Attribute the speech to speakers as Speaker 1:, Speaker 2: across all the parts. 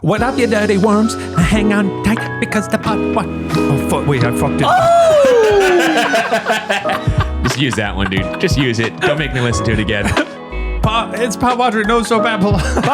Speaker 1: What up, you dirty worms? Hang on tight because the Podwatcher. Oh, wait, I fucked it.
Speaker 2: Oh! Just use that one, dude. Just use it. Don't make me listen to it again.
Speaker 1: It's Podwatcher. No, so bad.
Speaker 2: Podwatcher!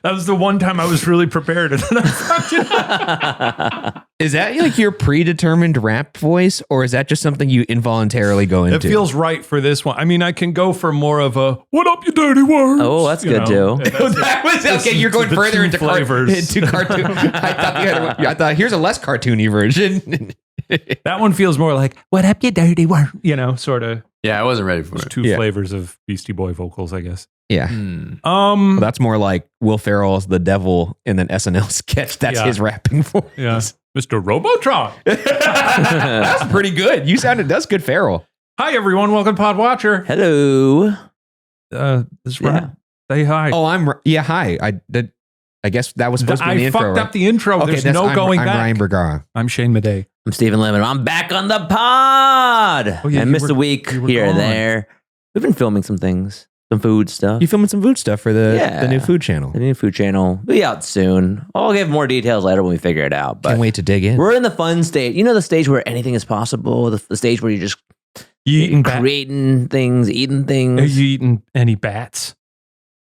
Speaker 1: That was the one time I was really prepared, and then I fucked it up.
Speaker 2: Is that like your predetermined rap voice, or is that just something you involuntarily go into?
Speaker 1: It feels right for this one. I mean, I can go for more of a "What up, you dirty worms?"
Speaker 3: Oh, that's good too.
Speaker 2: That was okay. You're going further into
Speaker 1: flavors.
Speaker 2: Into cartoon. I thought here's a less cartoony version.
Speaker 1: That one feels more like "What up, you dirty worm?" Sort of.
Speaker 4: Yeah, I wasn't ready for it.
Speaker 1: Two flavors of Beastie Boy vocals, I guess.
Speaker 2: Yeah. Well, that's more like Will Ferrell's The Devil in an SNL sketch. That's his rapping voice.
Speaker 1: Yeah. Mr. Robotron.
Speaker 2: That's pretty good. That's good Ferrell.
Speaker 1: Hi, everyone. Welcome to Podwatcher.
Speaker 3: Hello.
Speaker 1: This is Ryan. Say hi.
Speaker 2: Oh, hi. I guess that was supposed to be the intro.
Speaker 1: I fucked up the intro.
Speaker 2: Okay,
Speaker 1: There's no going back.
Speaker 2: I'm Ryan Bergara.
Speaker 1: I'm Shane Madej.
Speaker 3: I'm Stephen Lemon. I'm back on the pod.
Speaker 1: Oh, yeah,
Speaker 3: I missed a week here and
Speaker 1: gone.
Speaker 3: there. We've been filming some things, some food stuff.
Speaker 2: You filming some food stuff for the new food channel.
Speaker 3: The new food channel will be out soon. I'll give more details later when we figure it out. But
Speaker 2: can't wait to dig in.
Speaker 3: We're in the fun stage. You know the stage where anything is possible? The stage where you're just creating things, eating things.
Speaker 1: Are you eating any bats?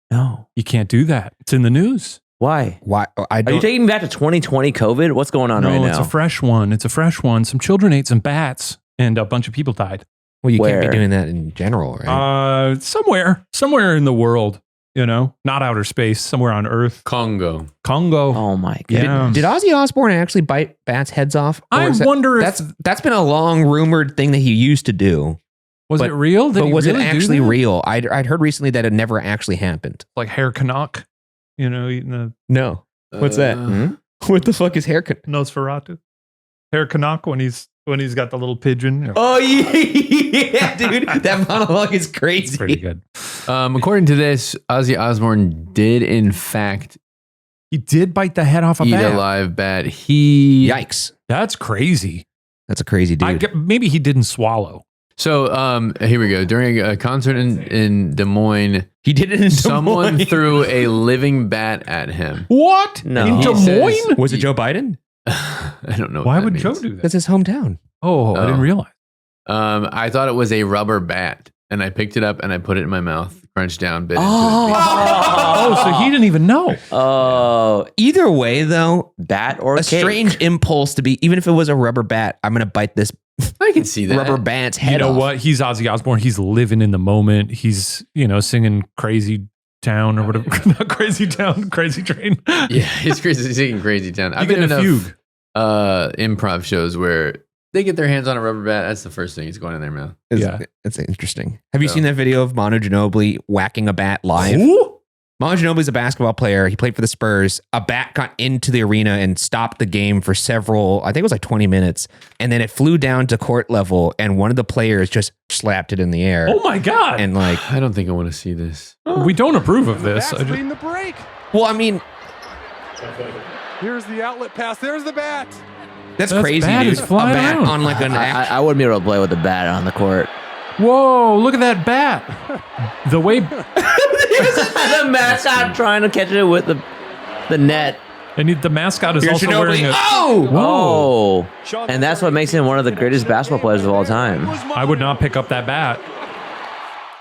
Speaker 3: No.
Speaker 1: You can't do that. It's in the news.
Speaker 3: Why?
Speaker 2: Are
Speaker 3: you taking me back to 2020 COVID? What's going on right now?
Speaker 1: No, it's a fresh one. Some children ate some bats and a bunch of people died.
Speaker 2: Well, you can't be doing that in general, right?
Speaker 1: Somewhere in the world, not outer space, somewhere on Earth.
Speaker 4: Congo.
Speaker 3: Oh my God.
Speaker 1: Yeah.
Speaker 2: Did Ozzy Osbourne actually bite bats' heads off?
Speaker 1: I wonder if
Speaker 2: that's been a long rumored thing that he used to do.
Speaker 1: Was it real?
Speaker 2: But was it actually real? I'd heard recently that it never actually happened.
Speaker 1: Like hair Canuck, eating a...
Speaker 2: No. What's that? What the fuck is hair
Speaker 1: Nosferatu? Hair Canuck when he's got the little pigeon.
Speaker 2: Oh yeah, dude. That monologue is crazy.
Speaker 1: It's pretty good.
Speaker 4: According to this, Ozzy Osbourne did in fact
Speaker 1: He did bite the head off a
Speaker 4: eat
Speaker 1: bat.
Speaker 4: a live bat. Yikes.
Speaker 1: That's crazy.
Speaker 2: That's a crazy dude.
Speaker 1: Maybe he didn't swallow.
Speaker 4: So here we go. During a concert in Des Moines,
Speaker 2: he did it in
Speaker 4: someone threw a living bat at him.
Speaker 1: What?
Speaker 3: No.
Speaker 1: In Des Moines?
Speaker 2: Was it Joe Biden?
Speaker 4: I don't know.
Speaker 1: Why would
Speaker 4: means.
Speaker 1: Joe do that?
Speaker 2: That's his hometown.
Speaker 1: Oh, I didn't realize.
Speaker 4: I thought it was a rubber bat, and I picked it up and I put it in my mouth, crunched down, bit into it.
Speaker 1: Oh, so he didn't even know.
Speaker 3: Oh,
Speaker 2: either way, though,
Speaker 3: bat or
Speaker 2: a strange impulse to be, even if it was a rubber bat, I'm going to bite this
Speaker 4: I can see that.
Speaker 2: rubber bat's head off.
Speaker 1: You know what? He's Ozzy Osbourne. He's living in the moment. He's, singing Crazy Town or whatever. Not Crazy Town, Crazy Train.
Speaker 4: Yeah, he's crazy, singing Crazy Town. I've been in a fugue. Improv shows where they get their hands on a rubber bat. That's the first thing that's going in their mouth.
Speaker 2: That's interesting. Have you seen that video of Manu Ginobili whacking a bat live?
Speaker 1: Who?
Speaker 2: Manu Ginobili's a basketball player. He played for the Spurs. A bat got into the arena and stopped the game for I think it was like 20 minutes. And then it flew down to court level and one of the players just slapped it in the air.
Speaker 1: Oh my God.
Speaker 2: And
Speaker 4: I don't think I want to see this.
Speaker 1: We don't approve of this.
Speaker 5: The break.
Speaker 2: Well, I mean,
Speaker 5: Here's the outlet pass. There's the bat.
Speaker 2: that's crazy,
Speaker 1: bat
Speaker 2: dude.
Speaker 1: is flying
Speaker 2: a bat
Speaker 1: around.
Speaker 2: on like an
Speaker 3: I wouldn't be able to play with a bat on the court.
Speaker 1: Whoa, look at that bat. The way...
Speaker 3: The mascot trying to catch it with the net.
Speaker 1: And the mascot is
Speaker 2: Here's
Speaker 1: also
Speaker 2: Ginobili.
Speaker 1: wearing a...
Speaker 2: Oh!
Speaker 3: Oh, and that's what makes him one of the greatest basketball players of all time.
Speaker 1: I would not pick up that bat.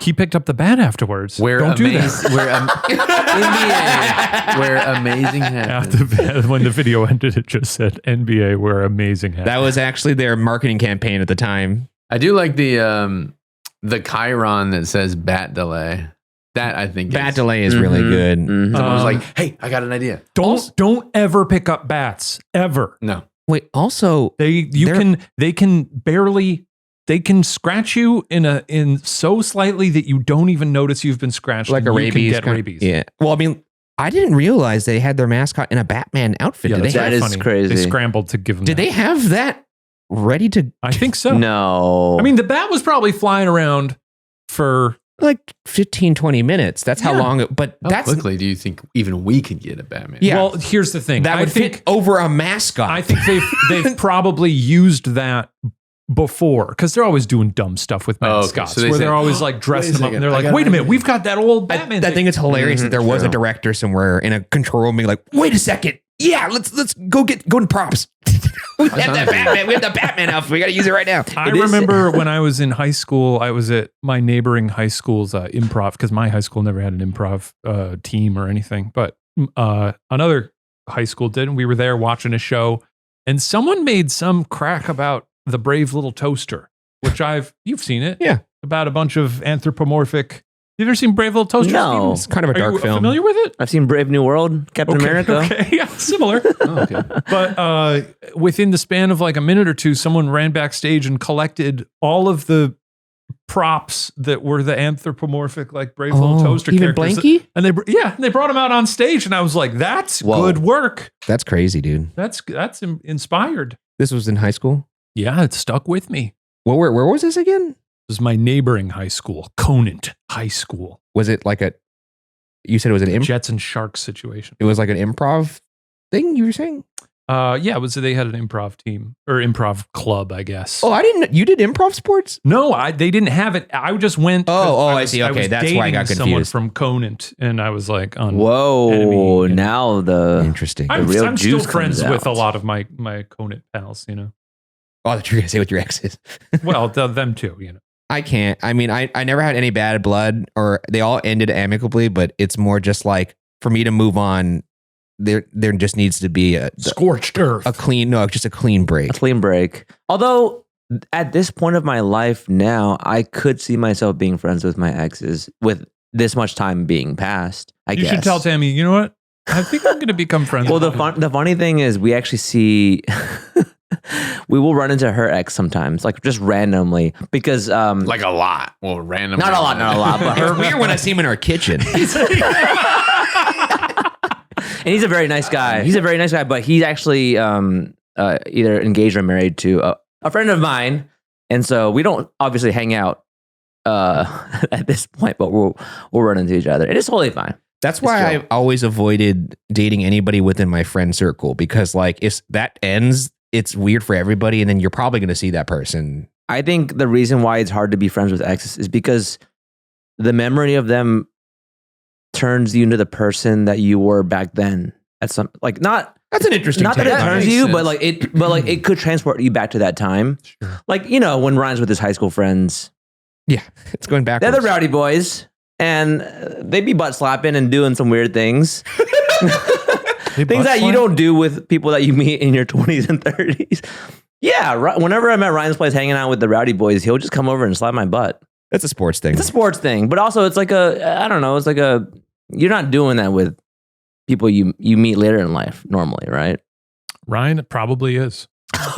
Speaker 1: He picked up the bat afterwards.
Speaker 4: Don't do that. Where amazing happens.
Speaker 1: When the video ended, it just said NBA where amazing happens.
Speaker 2: That was actually their marketing campaign at the time.
Speaker 4: I do like the chyron that says bat delay. That I think
Speaker 2: Bat delay is really good.
Speaker 3: Mm-hmm.
Speaker 4: Someone was like, "Hey, I got an idea."
Speaker 1: Don't ever pick up bats ever.
Speaker 4: No.
Speaker 2: Wait, also
Speaker 1: They can scratch you in so slightly that you don't even notice you've been scratched.
Speaker 2: like a
Speaker 1: and
Speaker 2: rabies.
Speaker 1: You can get rabies.
Speaker 2: Yeah. Well, I mean, I didn't realize they had their mascot in a Batman outfit.
Speaker 1: Yeah,
Speaker 2: Did
Speaker 1: that's
Speaker 2: they
Speaker 3: That
Speaker 1: very
Speaker 3: is
Speaker 1: funny.
Speaker 3: crazy.
Speaker 1: They scrambled to give them.
Speaker 2: Did
Speaker 1: that.
Speaker 2: they have that ready to
Speaker 1: I think so.
Speaker 3: No.
Speaker 1: I mean, the bat was probably flying around for
Speaker 2: like 15, 20 minutes? That's how long but
Speaker 4: How
Speaker 2: that's
Speaker 4: quickly do you think even we could get a Batman?
Speaker 2: Yeah.
Speaker 1: Well, here's the thing.
Speaker 2: that would fit over a mascot.
Speaker 1: I think they've probably used that before, because they're always doing dumb stuff with mascots,
Speaker 4: So they
Speaker 1: where
Speaker 4: say,
Speaker 1: they're always like dressing them up, and they're
Speaker 4: I
Speaker 1: like,
Speaker 4: got
Speaker 1: "Wait a
Speaker 4: an
Speaker 1: minute,
Speaker 4: idea."
Speaker 1: we've got that old Batman."
Speaker 2: I think it's hilarious that there was a
Speaker 3: True.
Speaker 2: director somewhere in a control room being like, "Wait a second, yeah, let's go in props. we have that Batman. We have the Batman outfit. We got to use it right now."
Speaker 1: I remember when I was in high school, I was at my neighboring high school's improv, because my high school never had an improv team or anything, but another high school did, and we were there watching a show, and someone made some crack about the Brave Little Toaster, which you've seen it.
Speaker 2: Yeah.
Speaker 1: About a bunch of anthropomorphic. You ever seen Brave Little Toaster?
Speaker 3: No.
Speaker 2: It's kind of a
Speaker 1: Are
Speaker 2: dark
Speaker 1: you
Speaker 2: film.
Speaker 1: familiar with it?
Speaker 3: I've seen Brave New World, Captain America.
Speaker 1: Okay, yeah, similar.
Speaker 4: Oh, okay.
Speaker 1: But within the span of like a minute or two, someone ran backstage and collected all of the props that were the anthropomorphic, like Brave Little Toaster
Speaker 2: even
Speaker 1: characters.
Speaker 2: Blanky?
Speaker 1: And they brought him out on stage, and I was like, "That's
Speaker 3: Whoa.
Speaker 1: good work.
Speaker 2: That's crazy, dude.
Speaker 1: That's inspired."
Speaker 2: This was in high school.
Speaker 1: Yeah, it stuck with me.
Speaker 2: Where was this again?
Speaker 1: This was my neighboring high school, Conant High School.
Speaker 2: Was it like you said it was an
Speaker 1: Jets and Sharks situation.
Speaker 2: it was like an improv thing you were saying?
Speaker 1: Yeah, they had an improv team or improv club, I guess.
Speaker 2: Oh, I didn't. You did improv sports?
Speaker 1: No, they didn't have it. I just went. 'cause
Speaker 2: I see. Okay,
Speaker 1: was
Speaker 2: that's why I got
Speaker 1: dating someone
Speaker 2: confused.
Speaker 1: from Conant, and I was like, on
Speaker 3: Whoa!
Speaker 1: enemy.
Speaker 3: Now the
Speaker 2: Interesting.
Speaker 1: I'm
Speaker 3: real
Speaker 1: still
Speaker 3: juice
Speaker 1: friends
Speaker 3: comes
Speaker 1: with a
Speaker 3: out.
Speaker 1: lot of my Conant pals. You know,
Speaker 2: Oh, that you're gonna say what your ex is.
Speaker 1: well, them too. You know,
Speaker 2: I can't. I mean, I never had any bad blood, or they all ended amicably. But it's more just like for me to move on. There just needs to be
Speaker 1: scorched earth.
Speaker 2: just a clean break.
Speaker 3: a clean break. Although at this point of my life now, I could see myself being friends with my exes with this much time being passed.
Speaker 1: You
Speaker 3: guess.
Speaker 1: should tell Tammy. You know what? I think I'm going to become friends.
Speaker 3: Well,
Speaker 1: with
Speaker 3: the funny thing is, we actually see. We will run into her ex sometimes, like just randomly, because
Speaker 4: Like a lot. Well, random.
Speaker 3: not a lot, but
Speaker 2: It's
Speaker 3: her.
Speaker 2: weird when I see him in our kitchen.
Speaker 3: And he's a very nice guy. He's a very nice guy, but he's actually either engaged or married to a friend of mine, and so we don't obviously hang out at this point, but we'll run into each other, and it's totally fine.
Speaker 2: That's why I've always avoided dating anybody within my friend circle, because like if that ends, it's weird for everybody, and then you're probably going to see that person.
Speaker 3: I think the reason why it's hard to be friends with exes is because the memory of them turns you into the person that you were back then. At some like not
Speaker 2: That's an interesting.
Speaker 3: not that
Speaker 2: take
Speaker 3: it
Speaker 2: on
Speaker 3: turns
Speaker 2: it.
Speaker 3: you, but it could transport you back to that time.
Speaker 1: Sure.
Speaker 3: Like, you know, when Ryan's with his high school friends,
Speaker 2: Yeah, it's going
Speaker 3: they're
Speaker 2: backwards.
Speaker 3: the rowdy boys, and they be butt slapping and doing some weird things. Things that you don't do with people that you meet in your 20s and 30s. Yeah, whenever I'm at Ryan's place hanging out with the rowdy boys, he'll just come over and slap my butt.
Speaker 2: That's a sports thing.
Speaker 3: It's a sports thing, but also it's like I don't know, it's like you're not doing that with people you meet later in life normally, right?
Speaker 1: Ryan, it probably is.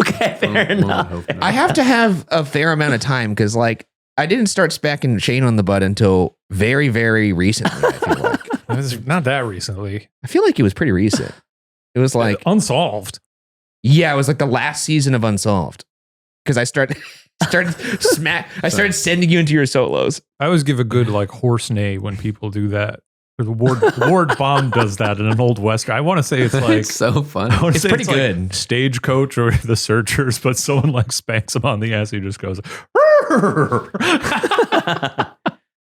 Speaker 3: Okay, fair enough.
Speaker 2: I have to have a fair amount of time because, like, I didn't start smacking Shane on the butt until very, very recently. I feel like.
Speaker 1: Not that recently.
Speaker 2: I feel like it was pretty recent. It was like,
Speaker 1: Unsolved.
Speaker 2: yeah, it was like the last season of Unsolved because I started sending you into your solos.
Speaker 1: I always give a good like horse neigh when people do that. The Ward Baum does that in an old Western. I want to say it's like
Speaker 4: It's so fun.
Speaker 1: I wanna
Speaker 2: It's
Speaker 1: say
Speaker 2: pretty
Speaker 1: like
Speaker 2: good.
Speaker 1: Stagecoach or The Searchers, but someone like spanks him on the ass. He just goes.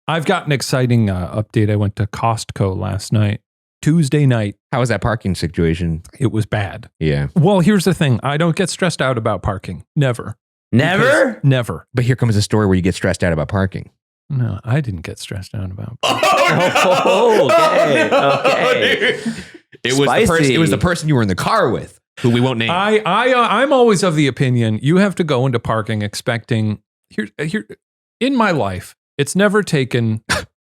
Speaker 1: I've got an exciting update. I went to Costco last night, Tuesday night.
Speaker 2: How was that parking situation?
Speaker 1: It was bad.
Speaker 2: Yeah.
Speaker 1: Well, here's the thing. I don't get stressed out about parking. Never.
Speaker 3: Never?
Speaker 1: Because never.
Speaker 2: But here comes a story where you get stressed out about parking.
Speaker 1: No, I didn't get stressed out about
Speaker 3: Oh, okay.
Speaker 2: It was
Speaker 3: Spicy.
Speaker 2: it was the person you were in the car with, who we won't name.
Speaker 1: I'm always of the opinion you have to go into parking expecting here in my life, it's never taken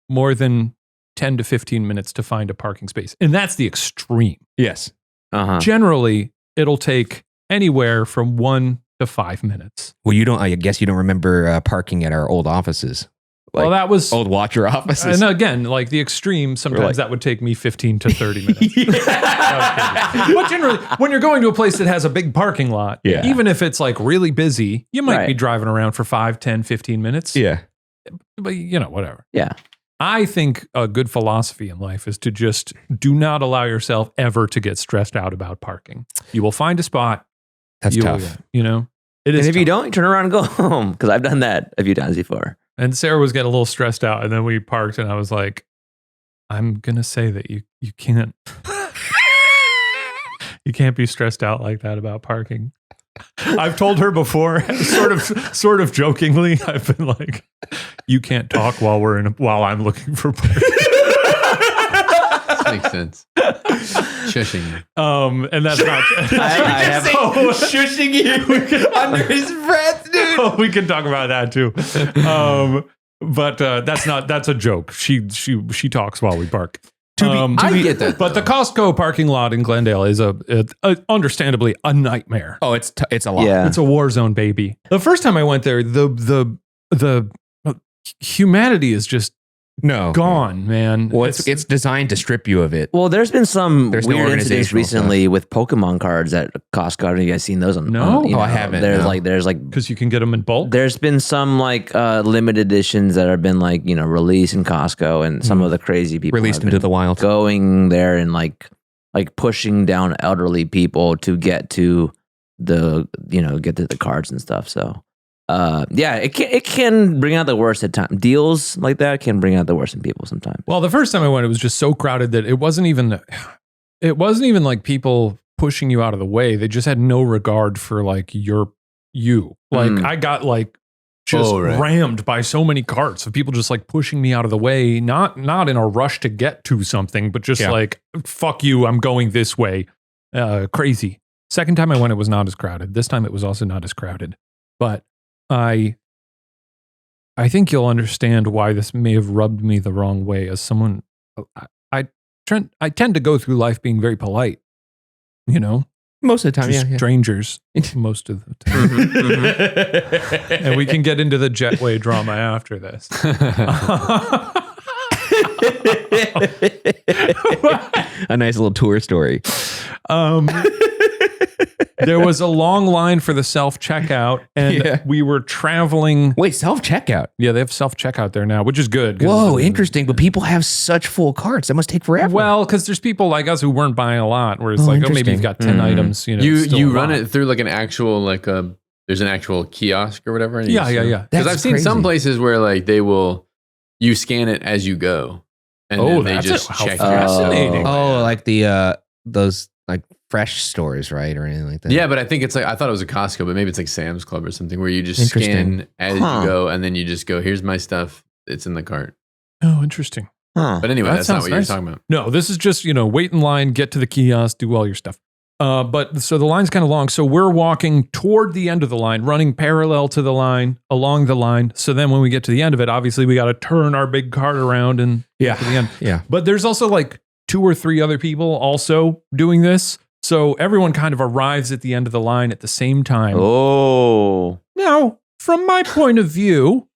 Speaker 1: more than 10 to 15 minutes to find a parking space. And that's the extreme.
Speaker 2: Yes.
Speaker 3: Uh-huh.
Speaker 1: Generally, it'll take anywhere from 1 to 5 minutes.
Speaker 2: Well, I guess you don't remember parking at our old offices.
Speaker 1: Well, that was
Speaker 2: Old Watcher offices.
Speaker 1: and again, like the extreme, sometimes
Speaker 2: like-
Speaker 1: that would take me 15 to 30 minutes. But generally, when you're going to a place that has a big parking lot,
Speaker 2: Yeah.
Speaker 1: even if it's like really busy, you might be
Speaker 3: Right.
Speaker 1: driving around for 5, 10, 15 minutes.
Speaker 2: Yeah.
Speaker 1: But whatever.
Speaker 3: Yeah.
Speaker 1: I think a good philosophy in life is to just do not allow yourself ever to get stressed out about parking. You will find a spot.
Speaker 2: That's
Speaker 1: You
Speaker 2: tough.
Speaker 1: will, It
Speaker 3: And
Speaker 1: is.
Speaker 3: if you don't, turn around and go home because I've done that a few times before.
Speaker 1: And Sarah was getting a little stressed out, and then we parked, and I was like, "I'm gonna say that you can't, you can't be stressed out like that about parking." I've told her before, sort of jokingly. I've been like, "You can't talk while I'm looking for parking."
Speaker 4: Makes sense. Shushing.
Speaker 1: And that's not.
Speaker 3: I have
Speaker 2: shushing you under his breath, dude.
Speaker 1: Oh, we can talk about that too. But that's a joke. She talks while we park.
Speaker 4: I get that.
Speaker 1: But the Costco parking lot in Glendale is understandably a nightmare.
Speaker 2: Oh, it's a lot.
Speaker 3: Yeah.
Speaker 1: It's a war zone, baby. The first time I went there, the humanity is just gone, man.
Speaker 2: Well, it's designed to strip you of it.
Speaker 3: Well, there's been some
Speaker 2: There's no
Speaker 3: weird incidents
Speaker 2: organizational
Speaker 3: recently with Pokemon cards at Costco. I don't know if you guys seen those on
Speaker 1: No?
Speaker 3: you
Speaker 2: Oh, I haven't,
Speaker 3: There's
Speaker 2: no.
Speaker 3: like
Speaker 1: because you can get them in bulk.
Speaker 3: there's been some like limited editions that have been like, released in Costco, and some of the crazy people
Speaker 2: Released
Speaker 3: have
Speaker 2: into
Speaker 3: been
Speaker 2: the wild.
Speaker 3: going there and like pushing down elderly people to get to get to the cards and stuff. So it can bring out the worst at times. Deals like that can bring out the worst in people sometimes.
Speaker 1: Well, the first time I went, it was just so crowded that it wasn't even like people pushing you out of the way. They just had no regard for like you. Like I got like just rammed by so many carts of people just like pushing me out of the way, not in a rush to get to something, but just like, fuck you, I'm going this way. Crazy. Second time I went, it was not as crowded. This time it was also not as crowded. But I think you'll understand why this may have rubbed me the wrong way as someone. I tend to go through life being very polite,
Speaker 2: Most of the time,
Speaker 1: to strangers most of the time. And we can get into the jetway drama after this.
Speaker 2: A nice little tour story.
Speaker 1: There was a long line for the self-checkout, and we were traveling.
Speaker 2: Wait, self-checkout?
Speaker 1: Yeah, they have self-checkout there now, which is good.
Speaker 2: Whoa, interesting. But people have such full carts. That must take forever.
Speaker 1: Well, because there's people like us who weren't buying a lot, where it's like, oh, maybe you've got 10 items.
Speaker 4: You run it through like an actual, there's an actual kiosk or whatever.
Speaker 1: Yeah.
Speaker 4: Because I've seen some places where like you scan it as you go. And then they just check
Speaker 1: fascinating.
Speaker 2: Oh, like the, those like fresh stores, right? Or anything like that.
Speaker 4: Yeah, but I think it's like, I thought it was a Costco, but maybe it's like Sam's Club or something where you just scan as you go and then you just go, here's my stuff. It's in the cart.
Speaker 1: Oh, interesting.
Speaker 4: But anyway, that's not what you're talking about.
Speaker 1: No, this is just, wait in line, get to the kiosk, do all your stuff. But so the line's kind of long. So we're walking toward the end of the line, running parallel to the line, along the line. So then when we get to the end of it, obviously we got to turn our big cart around and get to the end.
Speaker 2: Yeah.
Speaker 1: But there's also like 2 or 3 other people also doing this. So everyone kind of arrives at the end of the line at the same time.
Speaker 3: Oh.
Speaker 1: Now, from my point of view,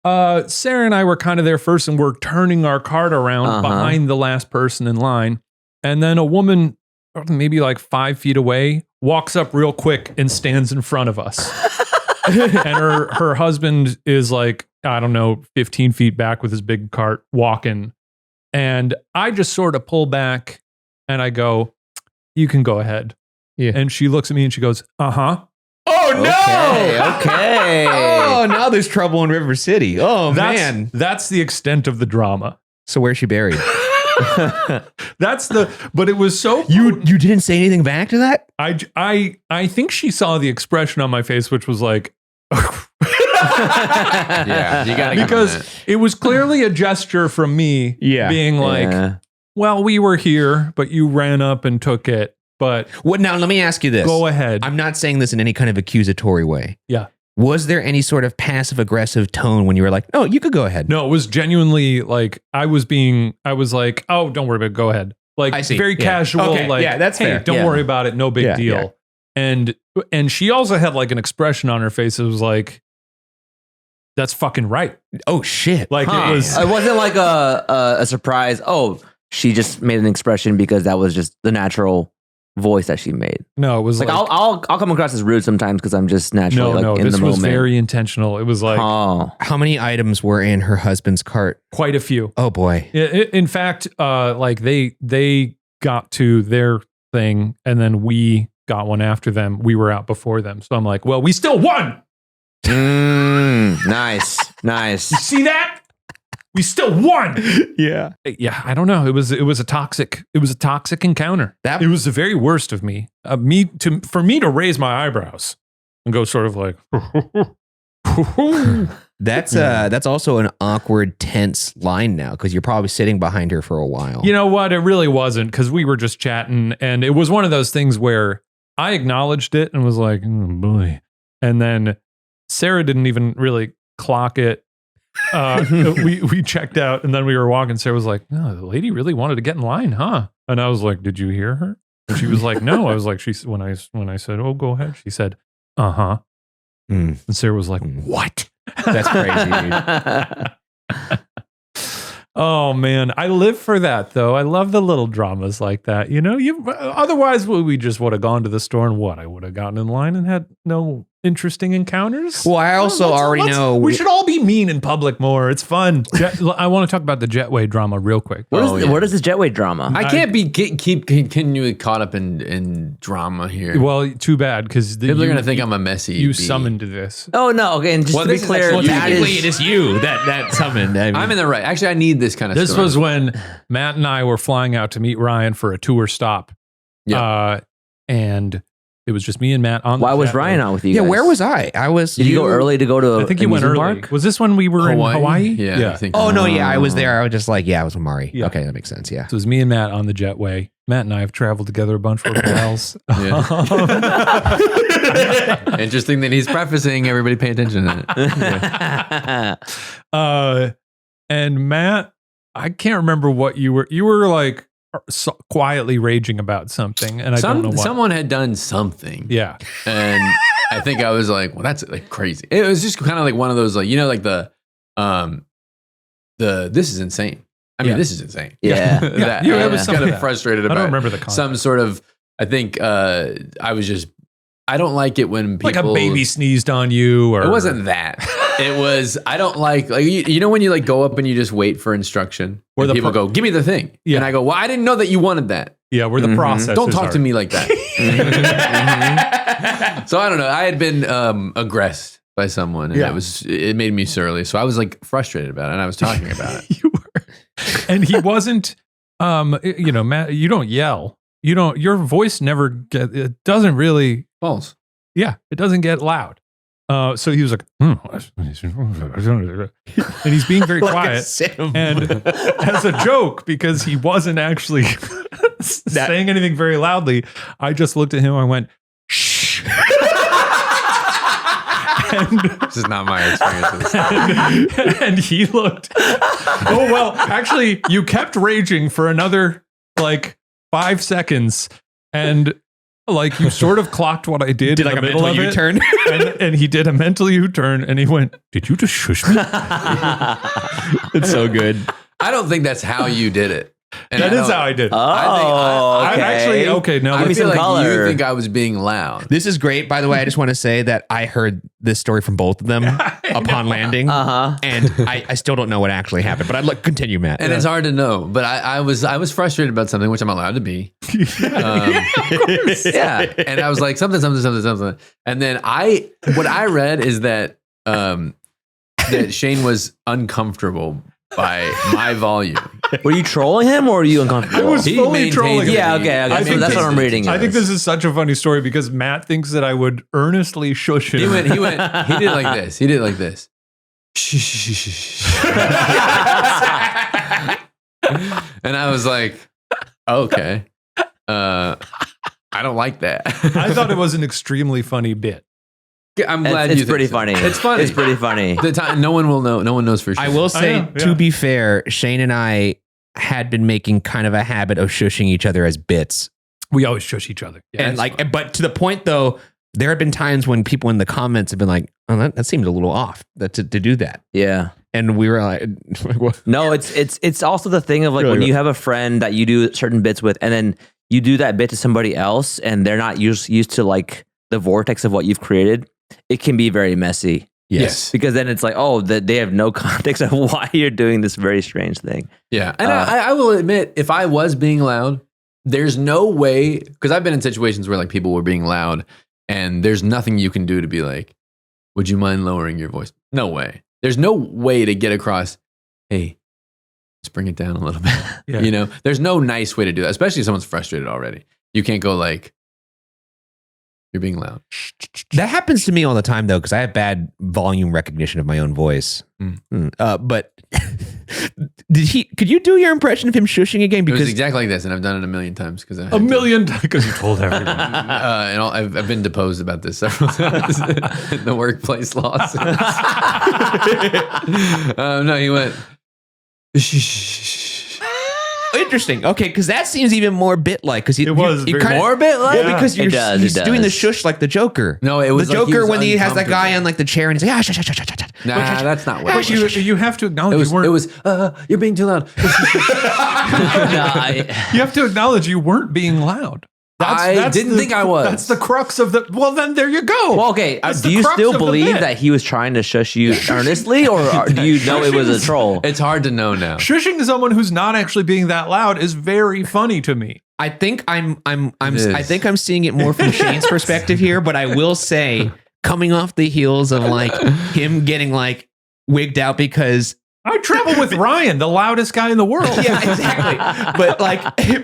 Speaker 1: Sarah and I were kind of there first, and we're turning our cart around behind the last person in line. And then a woman, maybe like 5 feet away, walks up real quick and stands in front of us. And her husband is like, I don't know, 15 feet back with his big cart walking. And I just sort of pull back and I go, you can go ahead.
Speaker 2: Yeah.
Speaker 1: And she looks at me and she goes, uh-huh.
Speaker 2: Oh, no.
Speaker 3: Okay.
Speaker 2: Oh, now there's trouble in River City. Oh, man.
Speaker 1: That's the extent of the drama.
Speaker 2: So where's she buried?
Speaker 1: But it was so
Speaker 2: You didn't say anything back to that?
Speaker 1: I think she saw the expression on my face, which was like,
Speaker 4: Yeah, you got to
Speaker 1: because it was clearly a gesture from me being like, well, we were here, but you ran up and took it. But
Speaker 2: What now? Let me ask you this.
Speaker 1: Go ahead.
Speaker 2: I'm not saying this in any kind of accusatory way.
Speaker 1: Yeah.
Speaker 2: Was there any sort of passive aggressive tone when you were like, "No, you could go ahead"?
Speaker 1: No, it was genuinely like I was like, oh, don't worry about it. Go ahead. Like
Speaker 2: I see.
Speaker 1: very casual.
Speaker 2: Okay.
Speaker 1: Like,
Speaker 2: Yeah, that's
Speaker 1: hey,
Speaker 2: fair.
Speaker 1: don't worry about it. No big deal. And she also had like an expression on her face. It was like, that's fucking right.
Speaker 2: Oh shit!
Speaker 1: Like it was.
Speaker 3: It wasn't like a surprise. Oh, she just made an expression because that was just the natural voice that she made.
Speaker 1: No, it was
Speaker 3: like
Speaker 1: like
Speaker 3: I'll come across as rude sometimes because I'm just naturally in
Speaker 1: this
Speaker 3: the
Speaker 1: was
Speaker 3: moment.
Speaker 1: very intentional. It was like
Speaker 2: How many items were in her husband's cart?
Speaker 1: quite a few.
Speaker 2: Oh boy!
Speaker 1: In fact, like they got to their thing, and then we got one after them. We were out before them. So I'm like, well, we still won.
Speaker 3: Nice.
Speaker 1: You see that? We still won.
Speaker 2: Yeah.
Speaker 1: Yeah, I don't know. It was a toxic encounter.
Speaker 2: That-
Speaker 1: It was the very worst of me. For me to raise my eyebrows and go sort of like
Speaker 2: That's also an awkward, tense line now because you're probably sitting behind her for a while.
Speaker 1: You know what? It really wasn't, because we were just chatting, and it was one of those things where I acknowledged it and was like, oh boy. And then Sarah didn't even really clock it. We checked out, and then we were walking. Sarah was like, "No, the lady really wanted to get in line, huh?" And I was like, "Did you hear her?" And she was like, "No." I was like, when I said, "Oh, go ahead," she said, "Uh-huh." And Sarah was like, "What?"
Speaker 2: That's crazy, dude.
Speaker 1: Oh man, I live for that though. I love the little dramas like that. You know, otherwise we just would have gone to the store and I would have gotten in line and had no interesting encounters.
Speaker 2: Well, I also already know
Speaker 1: we should all be mean in public more. It's fun. I want to talk about the Jetway drama real quick.
Speaker 3: What is this Jetway drama?
Speaker 4: I can't keep continually caught up in drama here.
Speaker 1: Well, too bad, because
Speaker 4: people are gonna think I'm a messy.
Speaker 1: You summoned this.
Speaker 3: Oh no! Okay, and just to be clear,
Speaker 2: technically it is you that summoned. I mean,
Speaker 4: I'm in the right. Actually, I need this kind of.
Speaker 1: This
Speaker 4: story.
Speaker 1: was when Matt and I were flying out to meet Ryan for a tour stop.
Speaker 4: Yeah.
Speaker 1: And it was just me and Matt on.
Speaker 3: Why was Ryan on with you?
Speaker 2: Yeah,
Speaker 3: guys?
Speaker 2: where was I? I was.
Speaker 3: Did you go early to go to?
Speaker 1: I think you went early.
Speaker 3: Park?
Speaker 1: Was this when we were in Hawaii?
Speaker 4: Yeah. I think
Speaker 2: Oh no, yeah, I was there. I was just like, yeah, I was with Mari.
Speaker 1: Yeah.
Speaker 2: Okay, that makes sense. Yeah.
Speaker 1: So it was me and Matt on the Jetway. Matt and I have traveled together a bunch for whiles.
Speaker 4: Interesting that he's prefacing. Everybody pay attention to it.
Speaker 1: And Matt, I can't remember what you were like quietly raging about something, and I don't know what.
Speaker 4: Someone had done something.
Speaker 1: Yeah.
Speaker 4: And I think I was like, well, that's like crazy. It was just kind of like one of those, like, you know, like the this is insane. I mean, this is insane.
Speaker 3: Yeah.
Speaker 4: I was kind of frustrated about
Speaker 1: I don't remember the context.
Speaker 4: some sort of, I think I don't like it when people.
Speaker 1: Like a baby sneezed on you, or.
Speaker 4: It wasn't that. It was, I don't like you know when you like go up and you just wait for instruction?
Speaker 1: Where
Speaker 4: and
Speaker 1: the
Speaker 4: people go, give me the thing.
Speaker 1: Yeah.
Speaker 4: And I go, well, I didn't know that you wanted that.
Speaker 1: Yeah, where the process.
Speaker 4: Don't talk to me like that. So I don't know. I had been aggressed by someone, and it made me surly. So I was like frustrated about it, and I was talking about it.
Speaker 1: You were, and he wasn't. You know, Matt, you don't yell. You don't. Your voice never it doesn't really.
Speaker 4: False.
Speaker 1: Yeah, it doesn't get loud. So he was like, and he's being very quiet. And as a joke, because he wasn't actually saying anything very loudly, I just looked at him. I went, shh.
Speaker 4: This is not my experience.
Speaker 1: And he looked. Oh well, actually, you kept raging for another like 5 seconds, and like you sort of clocked what I did in
Speaker 2: like
Speaker 1: the
Speaker 2: a
Speaker 1: middle
Speaker 2: mental
Speaker 1: of it.
Speaker 2: U-turn.
Speaker 1: and he did a mental U-turn, and he went, "Did you just shush me?"
Speaker 2: It's so good.
Speaker 4: I don't think that's how you did it. And
Speaker 1: That is how I did.
Speaker 3: Oh,
Speaker 1: I'm actually okay. No,
Speaker 4: I
Speaker 3: Give me
Speaker 4: feel
Speaker 3: some
Speaker 4: like
Speaker 3: color.
Speaker 4: you think I was being loud.
Speaker 2: This is great. By the way, I just want to say that I heard this story from both of them upon landing, and I still don't know what actually happened. But I'd like continue, Matt.
Speaker 4: And it's hard to know, but I was frustrated about something, which I'm allowed to be. Yeah, and I was like something, and then what I read is that that Shane was uncomfortable by my volume.
Speaker 3: Were you trolling him, or were you uncomfortable?
Speaker 1: I was
Speaker 4: He
Speaker 1: fully
Speaker 4: maintains
Speaker 1: trolling.
Speaker 4: it.
Speaker 3: Yeah, okay.
Speaker 1: I think
Speaker 3: That's what I'm reading.
Speaker 1: I think this is such a funny story because Matt thinks that I would earnestly shush him.
Speaker 4: He did it like this. He did it like this. And I was like, okay. I don't like that.
Speaker 1: I thought it was an extremely funny bit.
Speaker 4: I'm glad
Speaker 3: It's
Speaker 4: you
Speaker 3: pretty
Speaker 4: think so.
Speaker 3: funny.
Speaker 4: It's funny.
Speaker 3: It's pretty funny.
Speaker 4: The time, no one will know. No one knows for sure.
Speaker 2: I will say,
Speaker 1: know, yeah.
Speaker 2: to be fair, Shane and I had been making kind of a habit of shushing each other as bits.
Speaker 1: We always shush each other. Yeah,
Speaker 2: And
Speaker 1: it's
Speaker 2: like,
Speaker 1: fun.
Speaker 2: but to the point though, there have been times when people in the comments have been like, "Oh, that seems a little off to do that."
Speaker 3: Yeah.
Speaker 2: And we were like, what?
Speaker 3: No, it's also the thing of like
Speaker 2: Really?
Speaker 3: when you have a friend that you do certain bits with, and then you do that bit to somebody else, and they're not used to like the vortex of what you've created. It can be very messy.
Speaker 2: Yes.
Speaker 3: Because then it's like, oh, they have no context of why you're doing this very strange thing.
Speaker 4: Yeah. And I will admit, if I was being loud, there's no way, because I've been in situations where like people were being loud and there's nothing you can do to be like, would you mind lowering your voice? No way. There's no way to get across, hey, let's bring it down a little bit.
Speaker 1: Yeah.
Speaker 4: You know, there's no nice way to do that, especially if someone's frustrated already. You can't go like, you're being loud.
Speaker 2: That happens to me all the time though, because I have bad volume recognition of my own voice. But could you do your impression of him shushing again?
Speaker 4: It was
Speaker 2: Because
Speaker 4: exactly like this, and I've done it a million times because
Speaker 1: A million times because you told everyone.
Speaker 4: and I've been deposed about this several times in the workplace lawsuits. No, he went.
Speaker 2: interesting. Okay, because that seems even more bit-like. Because
Speaker 1: It was
Speaker 2: you
Speaker 1: very-
Speaker 2: kinda,
Speaker 3: More bit-like?
Speaker 2: Well, because
Speaker 3: It
Speaker 2: you're
Speaker 3: does,
Speaker 2: he's
Speaker 3: it
Speaker 2: doing the
Speaker 3: does.
Speaker 2: shush like the Joker.
Speaker 4: No, it was
Speaker 2: the
Speaker 4: like he
Speaker 2: Joker
Speaker 4: was
Speaker 2: when he has that guy
Speaker 4: uncomfortable.
Speaker 2: on like the chair and he's like, ah, shush.
Speaker 4: Nah, that's not what
Speaker 1: But you have to acknowledge you weren't.
Speaker 4: It was, you're being too loud.
Speaker 3: No,
Speaker 1: You have to acknowledge you weren't being loud.
Speaker 4: I didn't think I was.
Speaker 1: That's the crux of the. Well, then there you go.
Speaker 3: well, okay.
Speaker 1: That's
Speaker 3: Do
Speaker 1: the
Speaker 3: you
Speaker 1: crux
Speaker 3: still
Speaker 1: of the
Speaker 3: believe
Speaker 1: bit.
Speaker 3: that he was trying to shush you earnestly, or do you know it was a troll?
Speaker 4: It's hard to know now.
Speaker 1: Shushing someone who's not actually being that loud is very funny to me.
Speaker 2: I think I'm
Speaker 4: is.
Speaker 2: I think I'm seeing it more from Shane's perspective here, but I will say, coming off the heels of like him getting like wigged out because
Speaker 1: I travel with Ryan, the loudest guy in the world.
Speaker 2: yeah, exactly.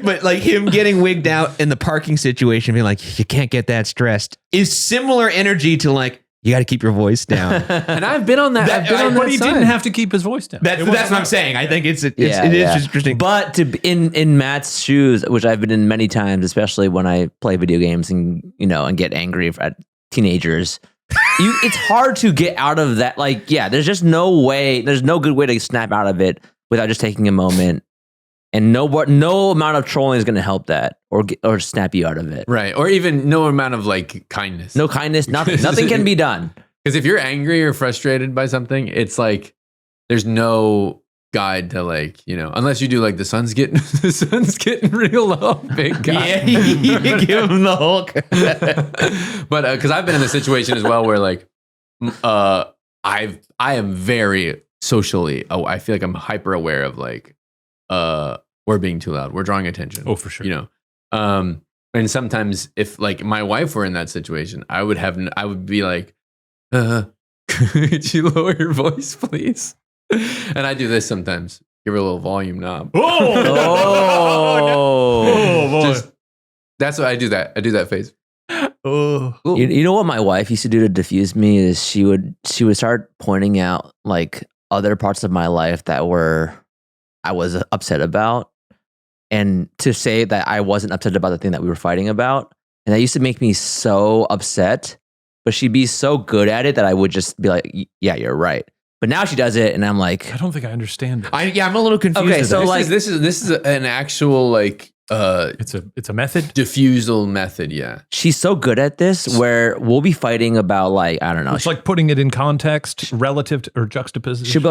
Speaker 2: but like him getting wigged out in the parking situation, being like, you can't get that stressed, is similar energy to like, you got to keep your voice down.
Speaker 4: And I've been on that. I've been on
Speaker 1: But
Speaker 4: that
Speaker 1: he
Speaker 4: side.
Speaker 1: didn't have to keep his voice down.
Speaker 2: That's what I'm saying. I think it is
Speaker 3: Yeah.
Speaker 2: just interesting.
Speaker 3: But to be in Matt's shoes, which I've been in many times, especially when I play video games and and get angry at teenagers, it's hard to get out of that. Like, yeah, there's just no way. There's no good way to snap out of it without just taking a moment. And no amount of trolling is going to help that or snap you out of it.
Speaker 4: Right. Or even no amount of like kindness.
Speaker 3: No kindness, nothing can be done.
Speaker 4: Because if you're angry or frustrated by something, it's like there's no guide to like, unless you do like the sun's getting real low, big guy.
Speaker 2: Yeah, you give him the Hulk.
Speaker 4: But because I've been in a situation as well where like I am very socially, I feel like I'm hyper aware of like we're being too loud, we're drawing attention.
Speaker 1: Oh, for sure.
Speaker 4: And sometimes if like my wife were in that situation, I would be like, could you lower your voice, please? And I do this sometimes. Give her a little volume knob.
Speaker 1: Oh boy.
Speaker 4: That's what I do. I do that face.
Speaker 1: Oh.
Speaker 3: You know what my wife used to do to diffuse me is she would start pointing out like other parts of my life that I was upset about, and to say that I wasn't upset about the thing that we were fighting about, and that used to make me so upset. But she'd be so good at it that I would just be like, "Yeah, you're right." But now she does it, and I'm like,
Speaker 1: I don't think I understand it.
Speaker 2: I'm a little confused.
Speaker 3: Okay,
Speaker 2: with
Speaker 3: so
Speaker 2: this.
Speaker 3: like-
Speaker 4: this is an actual like
Speaker 1: It's a method.
Speaker 4: diffusal method. Yeah.
Speaker 3: she's so good at this where we'll be fighting about like I don't know.
Speaker 1: It's like putting it in context, relative to, or juxtaposition.
Speaker 3: She'll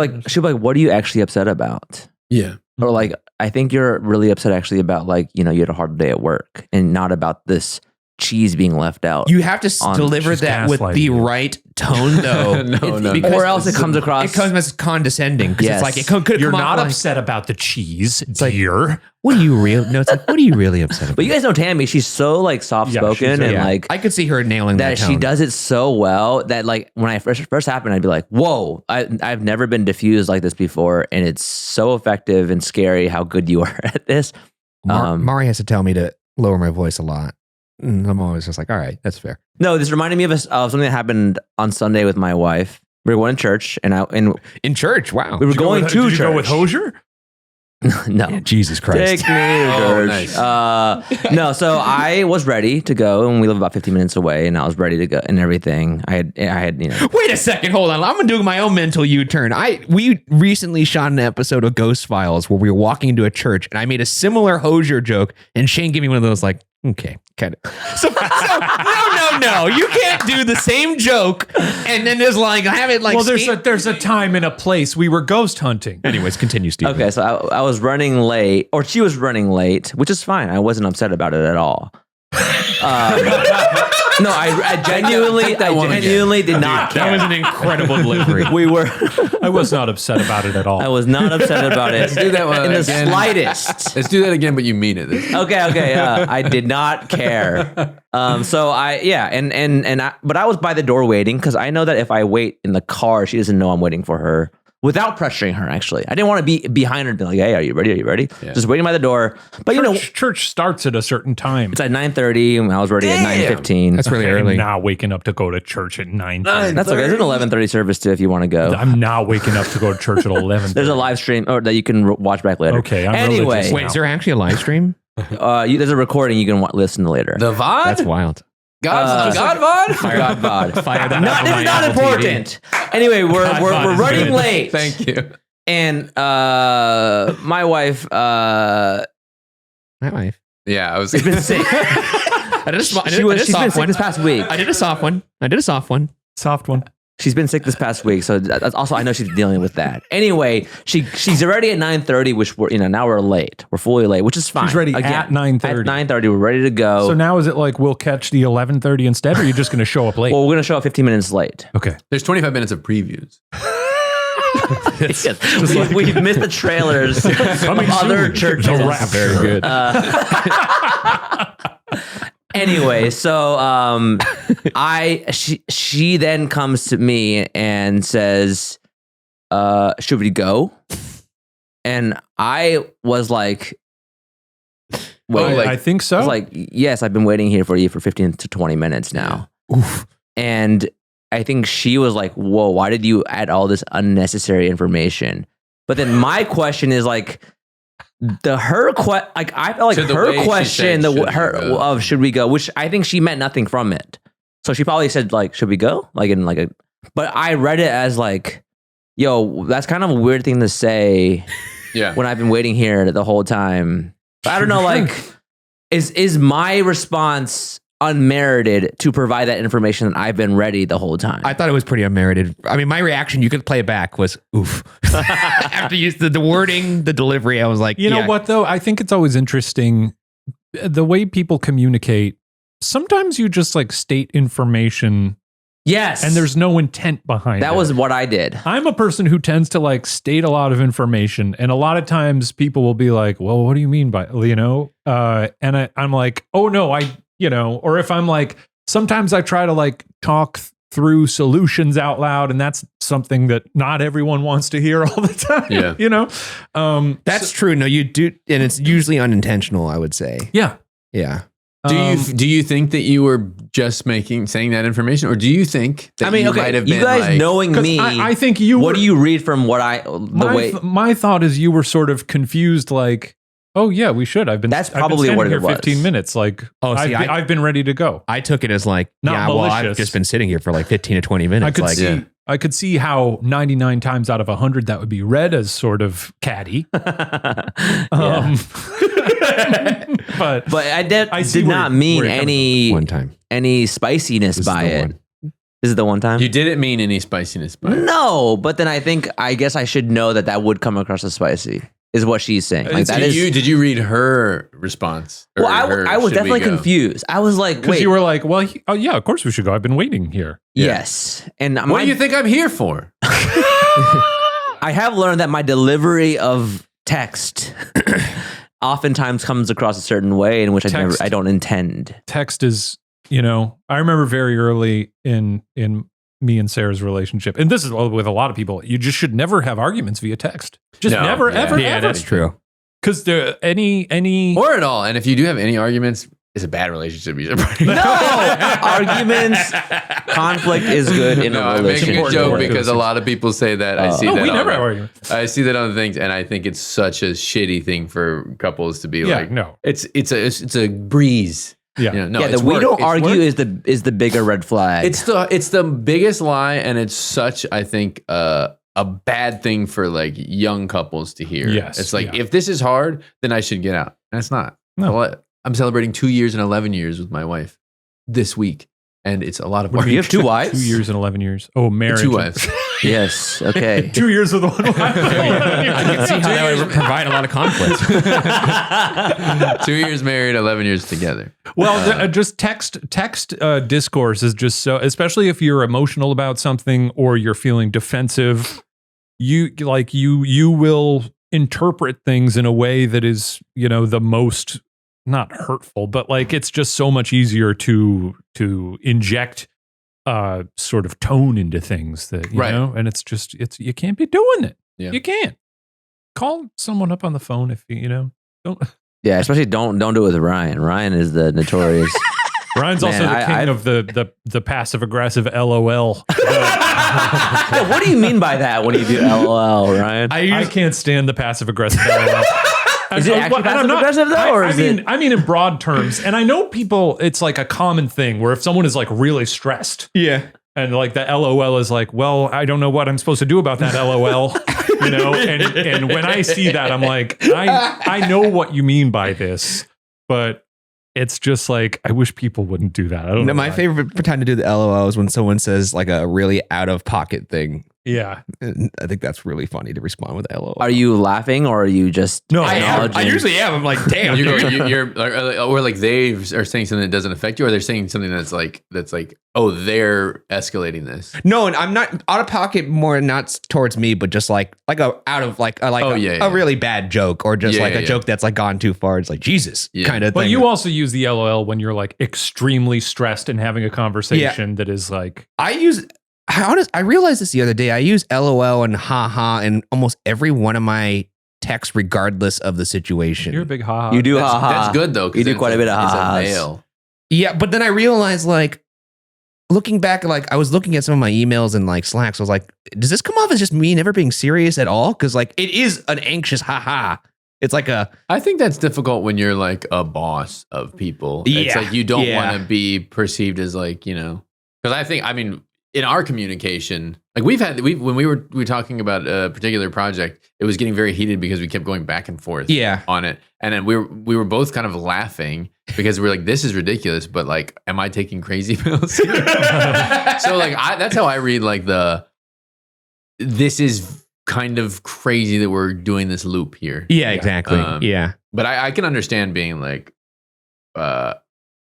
Speaker 3: be like, "What are you actually upset about?"
Speaker 4: Yeah.
Speaker 3: Or like, I think you're really upset actually about like, you had a hard day at work and not about this cheese being left out.
Speaker 2: you have to
Speaker 3: on-
Speaker 2: deliver
Speaker 1: she's
Speaker 2: that with
Speaker 1: gaslighting
Speaker 2: the
Speaker 1: you.
Speaker 2: right tone, though.
Speaker 4: No.
Speaker 3: or else it comes across.
Speaker 2: It comes as condescending because
Speaker 3: Yes.
Speaker 2: it's like it could
Speaker 1: You're
Speaker 2: come
Speaker 1: not
Speaker 2: off like,
Speaker 1: upset about the cheese,
Speaker 2: like-
Speaker 1: dear.
Speaker 2: What are you real? No, it's like what are you really upset about?
Speaker 3: But you guys know Tammy, she's so like soft
Speaker 1: Yeah,
Speaker 3: spoken
Speaker 1: she's-
Speaker 3: and
Speaker 2: Yeah.
Speaker 3: like
Speaker 2: I could see her nailing that
Speaker 3: that
Speaker 2: tone.
Speaker 3: she does it so well that like when I first happened, I'd be like, whoa, I've never been diffused like this before. And it's so effective and scary how good you are at this.
Speaker 2: Mari has to tell me to lower my voice a lot. And I'm always just like, all right, that's fair.
Speaker 3: No, this reminded me of something that happened on Sunday with my wife. We were going to church and
Speaker 2: In church, wow.
Speaker 3: we were going to
Speaker 1: Did you
Speaker 3: church.
Speaker 1: go with Hosier?
Speaker 3: No.
Speaker 2: Jesus Christ.
Speaker 3: Take me to church.
Speaker 4: Nice.
Speaker 3: No, so I was ready to go, and we live about 15 minutes away, and I was ready to go and everything. I had,
Speaker 2: Wait a second, hold on. I'm doing my own mental U-turn. We recently shot an episode of Ghost Files where we were walking into a church, and I made a similar Hosier joke, and Shane gave me one of those like, okay, kind of. So no, you can't do the same joke and then just like have it like.
Speaker 1: Well, there's a time and a place. We were ghost hunting.
Speaker 2: Anyways, continue, Steve.
Speaker 3: Okay, so I was running late, or she was running late, which is fine. I wasn't upset about it at all. No, I genuinely did not care.
Speaker 2: That was an incredible delivery.
Speaker 3: We were.
Speaker 1: I was not upset about it at all.
Speaker 3: I was not upset about it.
Speaker 4: Let's do that one
Speaker 3: in the
Speaker 4: again.
Speaker 3: slightest.
Speaker 4: Let's do that again, but you mean it.
Speaker 3: Okay. I did not care. So but I was by the door waiting because I know that if I wait in the car, she doesn't know I'm waiting for her. Without pressuring her, actually, I didn't want to be behind her and be like, "Hey, are you ready? Are you ready?" Yeah. Just waiting by the door. But
Speaker 1: church starts at a certain time.
Speaker 3: It's at 9:30, and I was ready at 9:15.
Speaker 2: That's really
Speaker 1: I'm
Speaker 2: early.
Speaker 1: not waking up to go to church at 9:30.
Speaker 3: That's okay. There's an 11:30 service too if you want to go.
Speaker 1: I'm not waking up to go to church at 11.
Speaker 3: There's a live stream that you can watch back later.
Speaker 1: Okay. I'm
Speaker 3: anyway,
Speaker 1: religious
Speaker 2: Wait,
Speaker 1: now.
Speaker 2: is there actually a live stream?
Speaker 3: there's a recording you can listen to later.
Speaker 4: The VOD?
Speaker 2: That's wild.
Speaker 4: God VOD?
Speaker 3: God VOD.
Speaker 2: Fire that
Speaker 3: This
Speaker 2: up on
Speaker 3: is
Speaker 2: my
Speaker 3: not
Speaker 2: Apple TV.
Speaker 3: important. Anyway, we're
Speaker 2: VOD is
Speaker 3: running
Speaker 2: good.
Speaker 3: late.
Speaker 4: Thank you.
Speaker 3: And my wife
Speaker 2: My wife.
Speaker 4: Yeah, I was.
Speaker 3: has been sick.
Speaker 2: I did a
Speaker 3: She's been sick this past week.
Speaker 2: I did a soft one.
Speaker 1: Soft one.
Speaker 3: She's been sick this past week, so that's also I know she's dealing with that. Anyway, she's already at 9:30, which now we're late. We're fully late, which is fine.
Speaker 1: She's ready at 9:30.
Speaker 3: At 9:30, we're ready to go.
Speaker 1: So now is it like we'll catch the 11:30 instead, or are you just going to show up late?
Speaker 3: Well, we're gonna show up 15 minutes late.
Speaker 1: Okay.
Speaker 4: There's 25 minutes of previews.
Speaker 3: We've missed the trailers of other churches.
Speaker 2: Very good.
Speaker 3: Anyway, so she then comes to me and says, should we go? And I was like, wait,
Speaker 1: I think so.
Speaker 3: I was like, yes, I've been waiting here for you for 15 to 20 minutes now.
Speaker 1: Oof.
Speaker 3: And I think she was like, whoa, why did you add all this unnecessary information? But then my question is like, I felt like
Speaker 4: So the
Speaker 3: her
Speaker 4: way she
Speaker 3: question,
Speaker 4: said,
Speaker 3: should we go, which I think she meant nothing from it. So she probably said like, should we go? But I read it as like, yo, that's kind of a weird thing to say
Speaker 4: Yeah.
Speaker 3: when I've been waiting here the whole time. But I don't know, like, is my response unmerited to provide that information that I've been ready the whole time?
Speaker 2: I thought it was pretty unmerited. I mean, my reaction, you could play it back, was oof. After you the wording, the delivery, I was like,
Speaker 1: You know what, though? I think it's always interesting the way people communicate. Sometimes you just like state information
Speaker 3: Yes.
Speaker 1: and there's no intent behind it.
Speaker 3: That was what I did.
Speaker 1: I'm a person who tends to like state a lot of information, and a lot of times people will be like, well, what do you mean by, and I'm like, oh no, or if I'm like, sometimes I try to like talk through solutions out loud, and that's something that not everyone wants to hear all the time.
Speaker 4: Yeah.
Speaker 2: That's true. No, you do. And it's usually unintentional, I would say.
Speaker 1: Yeah.
Speaker 2: Yeah.
Speaker 4: Do you think that you were just saying that information, or do you think that you might have been
Speaker 3: you guys
Speaker 4: like,
Speaker 3: knowing
Speaker 1: 'cause
Speaker 3: me,
Speaker 1: I think you
Speaker 3: what
Speaker 1: were,
Speaker 3: do you read from what
Speaker 1: my thought is you were sort of confused, like, oh yeah, we should. I've been
Speaker 3: probably
Speaker 1: standing
Speaker 3: what it
Speaker 1: here
Speaker 3: was.
Speaker 1: 15 minutes. Like, I've been ready to go.
Speaker 2: I took it as like,
Speaker 1: Not
Speaker 2: I've
Speaker 1: malicious.
Speaker 2: just been sitting here for like 15 to 20 minutes.
Speaker 1: I could see how 99 times out of 100 that would be read as sort of catty. But
Speaker 3: I did
Speaker 1: see
Speaker 3: not
Speaker 1: where
Speaker 3: mean
Speaker 1: you're
Speaker 2: one time.
Speaker 3: any spiciness
Speaker 2: This is
Speaker 3: by
Speaker 2: the
Speaker 3: it.
Speaker 2: one.
Speaker 3: Is it the one time?
Speaker 4: you didn't mean any spiciness by it?
Speaker 3: No, but then I guess I should know that would come across as spicy. Is what she's saying. Like that is.
Speaker 4: Did you read her response?
Speaker 3: Well, I was definitely confused. I was like,
Speaker 1: because
Speaker 3: wait.
Speaker 1: you were like, well, oh yeah, of course we should go. I've been waiting here.
Speaker 3: Yes, and
Speaker 4: What do you think I'm here for?
Speaker 3: I have learned that my delivery of text oftentimes comes across a certain way in which I don't intend.
Speaker 1: Text is, I remember very early in me and Sarah's relationship, and this is with a lot of people, you just should never have arguments via text. Just never, ever.
Speaker 2: Yeah, that's true.
Speaker 1: Because any
Speaker 4: Or at all. And if you do have any arguments, it's a bad relationship. You should probably
Speaker 3: No, arguments, conflict is good in a
Speaker 4: I'm making
Speaker 3: relationship.
Speaker 4: a joke because a lot of people say that. I see that.
Speaker 1: we
Speaker 4: on
Speaker 1: never
Speaker 4: the-
Speaker 1: have arguments.
Speaker 4: I see that on the things, and I think it's such a shitty thing for couples to be
Speaker 1: Yeah,
Speaker 4: like.
Speaker 1: no.
Speaker 4: It's a breeze.
Speaker 1: Yeah.
Speaker 4: No,
Speaker 3: Yeah,
Speaker 4: it's
Speaker 3: the we
Speaker 4: work.
Speaker 3: don't
Speaker 4: It's
Speaker 3: argue
Speaker 4: work.
Speaker 3: is the bigger red flag.
Speaker 4: It's the biggest lie, and it's such, I think, a bad thing for like young couples to hear.
Speaker 1: Yes,
Speaker 4: It's like,
Speaker 1: yeah.
Speaker 4: if this is hard, then I should get out. And it's not.
Speaker 1: No.
Speaker 4: Well, I'm celebrating 2 years and 11 years with my wife this week, and it's a lot of work.
Speaker 3: you have 2 wives?
Speaker 1: 2 years and 11 years. Oh, marriage.
Speaker 4: 2 wives.
Speaker 3: Yes. Okay.
Speaker 1: 2 years with one wife.
Speaker 2: I can see how that would provide a lot of conflict.
Speaker 4: 2 years married, 11 years together.
Speaker 1: Well, just text discourse is just so, especially if you're emotional about something or you're feeling defensive, you will interpret things in a way that is, the most not hurtful, but like it's just so much easier to inject sort of tone into things that you know, and it's you can't be doing it.
Speaker 4: Yeah.
Speaker 1: You can't call someone up on the phone if you don't.
Speaker 3: Yeah, especially don't do it with Ryan. Ryan is the notorious.
Speaker 1: Ryan's also the king of the passive aggressive LOL.
Speaker 3: Yeah, what do you mean by that when you do LOL, Ryan?
Speaker 1: I can't stand the passive aggressive LOL.
Speaker 3: Is it actually passive aggressive though, or
Speaker 1: I mean in broad terms. And I know people, it's like a common thing where if someone is like really stressed, and like the LOL is like, well, I don't know what I'm supposed to do about that LOL, And when I see that, I'm like, I know what you mean by this, but it's just like I wish people wouldn't do that. I don't know.
Speaker 2: My favorite time to do the LOL is when someone says like a really out of pocket thing.
Speaker 1: Yeah,
Speaker 2: And I think that's really funny to respond with LOL.
Speaker 3: Are you laughing or are you just
Speaker 2: I usually am. I'm like, damn.
Speaker 4: Or like they are saying something that doesn't affect you, or they're saying something that's like, oh, they're escalating this.
Speaker 2: No, and I'm not out of pocket more, not towards me, but just like a out of like a really bad joke, or just a joke that's like gone too far. It's like Jesus kind of thing.
Speaker 1: But you also use the LOL when you're like extremely stressed and having a conversation that is like.
Speaker 2: I realized this the other day. I use LOL and haha in almost every one of my texts, regardless of the situation.
Speaker 1: You're a big haha.
Speaker 3: You do haha.
Speaker 4: That's good though.
Speaker 3: You do quite a bit of haha.
Speaker 2: Yeah, but then I realized, like, looking back, like I was looking at some of my emails and like Slack, so I was like, does this come off as just me never being serious at all? Because like it is an anxious haha. It's like I
Speaker 4: think that's difficult when you're like a boss of people.
Speaker 2: Yeah,
Speaker 4: it's like you don't want to be perceived as like, because I mean, in our communication, like when we were talking about a particular project, it was getting very heated because we kept going back and forth on it. And then we were both kind of laughing because we're like, this is ridiculous, but like, am I taking crazy pills? So like, that's how I read like this is kind of crazy that we're doing this loop here.
Speaker 2: Yeah, exactly.
Speaker 4: But I can understand being like,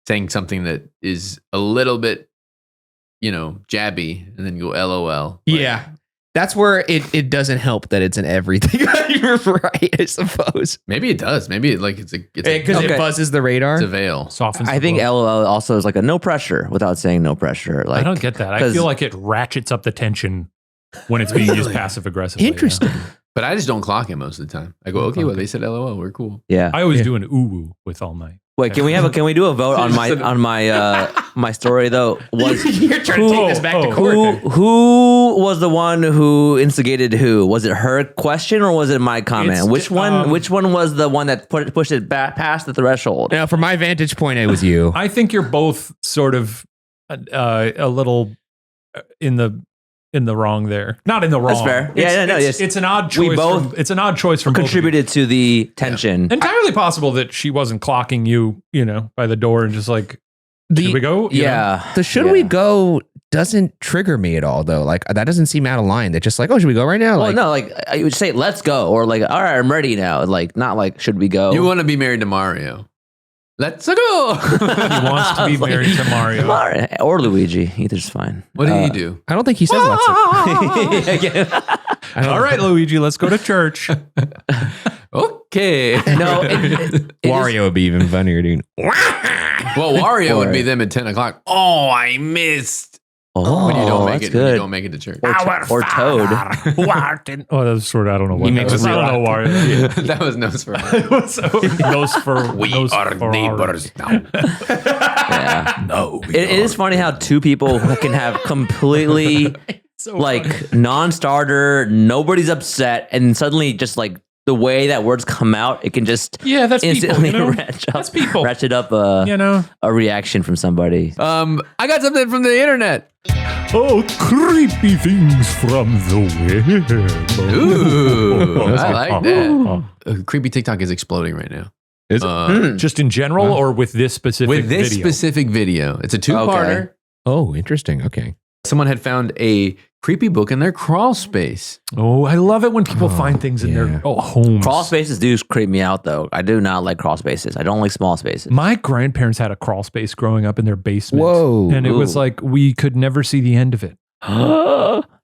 Speaker 4: saying something that is a little bit, jabby, and then go LOL.
Speaker 2: Yeah. That's where it doesn't help that it's in everything. You're right, I suppose.
Speaker 4: Maybe it does. Maybe it's
Speaker 2: because it buzzes the radar.
Speaker 4: It's a veil.
Speaker 1: Softens.
Speaker 3: I think LOL also is like a no pressure without saying no pressure. Like
Speaker 1: I don't get that. I feel like it ratchets up the tension when it's being used passive aggressively.
Speaker 2: Interesting.
Speaker 4: But I just don't clock it most of the time. I go, okay, well, they said LOL. We're cool.
Speaker 3: Yeah.
Speaker 1: I always do an ooh with all my.
Speaker 3: Wait, can we do a vote on my story though?
Speaker 2: You're trying to take this back to court.
Speaker 3: Who was the one who instigated who? Was it her question or was it my comment? Which one was the one that pushed it back past the threshold?
Speaker 2: Now, from my vantage point, it was you.
Speaker 1: I think you're both sort of a little in the wrong there. Not in the wrong.
Speaker 3: That's fair.
Speaker 1: It's an odd choice. It's an odd choice from
Speaker 3: contributed to the tension.
Speaker 1: Entirely possible that she wasn't clocking you, by the door and just like, should we go?
Speaker 2: The should we go doesn't trigger me at all though. Like that doesn't seem out of line. They're just like, oh, should we go right now?
Speaker 3: Well, no, like I would say, let's go, or like, all right, I'm ready now. Like not like, should we go?
Speaker 4: You want to be married to Mario? Let's go.
Speaker 1: He wants to be married to Mario.
Speaker 3: Or Luigi. Either's fine.
Speaker 4: What did he do?
Speaker 2: I don't think he says lots of.
Speaker 1: All right, Luigi, let's go to church.
Speaker 4: Okay.
Speaker 3: No,
Speaker 2: Wario would be even funnier, dude.
Speaker 4: Well, Wario would be them at 10 o'clock. Oh, I missed.
Speaker 3: Oh,
Speaker 4: when you don't make
Speaker 3: that's
Speaker 4: it,
Speaker 3: good.
Speaker 4: when you don't make it to church.
Speaker 3: Or Toad.
Speaker 1: Oh, that was sort of, I don't know what
Speaker 2: He
Speaker 1: that
Speaker 2: makes
Speaker 1: was. I don't know Wario.
Speaker 4: That was Nosferatu.
Speaker 1: It was
Speaker 4: We are neighbors now.
Speaker 3: Yeah.
Speaker 4: No.
Speaker 3: It is funny how two people can have completely non-starter, nobody's upset, and suddenly just like the way that words come out, it can just
Speaker 1: that's
Speaker 3: instantly
Speaker 1: people,
Speaker 3: ratchet up a reaction from somebody.
Speaker 4: I got something from the internet.
Speaker 1: Oh, creepy things from the web.
Speaker 4: Ooh, I like that. Creepy TikTok is exploding right now.
Speaker 1: Is it? Just in general or with this specific video?
Speaker 4: Specific video. It's a two-parter.
Speaker 2: Oh, interesting. Okay.
Speaker 4: Someone had found a creepy book in their crawl space.
Speaker 1: Oh, I love it when people find things in their homes.
Speaker 3: Crawl spaces do creep me out, though. I do not like crawl spaces. I don't like small spaces.
Speaker 1: My grandparents had a crawl space growing up in their basement.
Speaker 2: Whoa.
Speaker 1: And it was
Speaker 3: Ooh.
Speaker 1: like we could never see the end of it.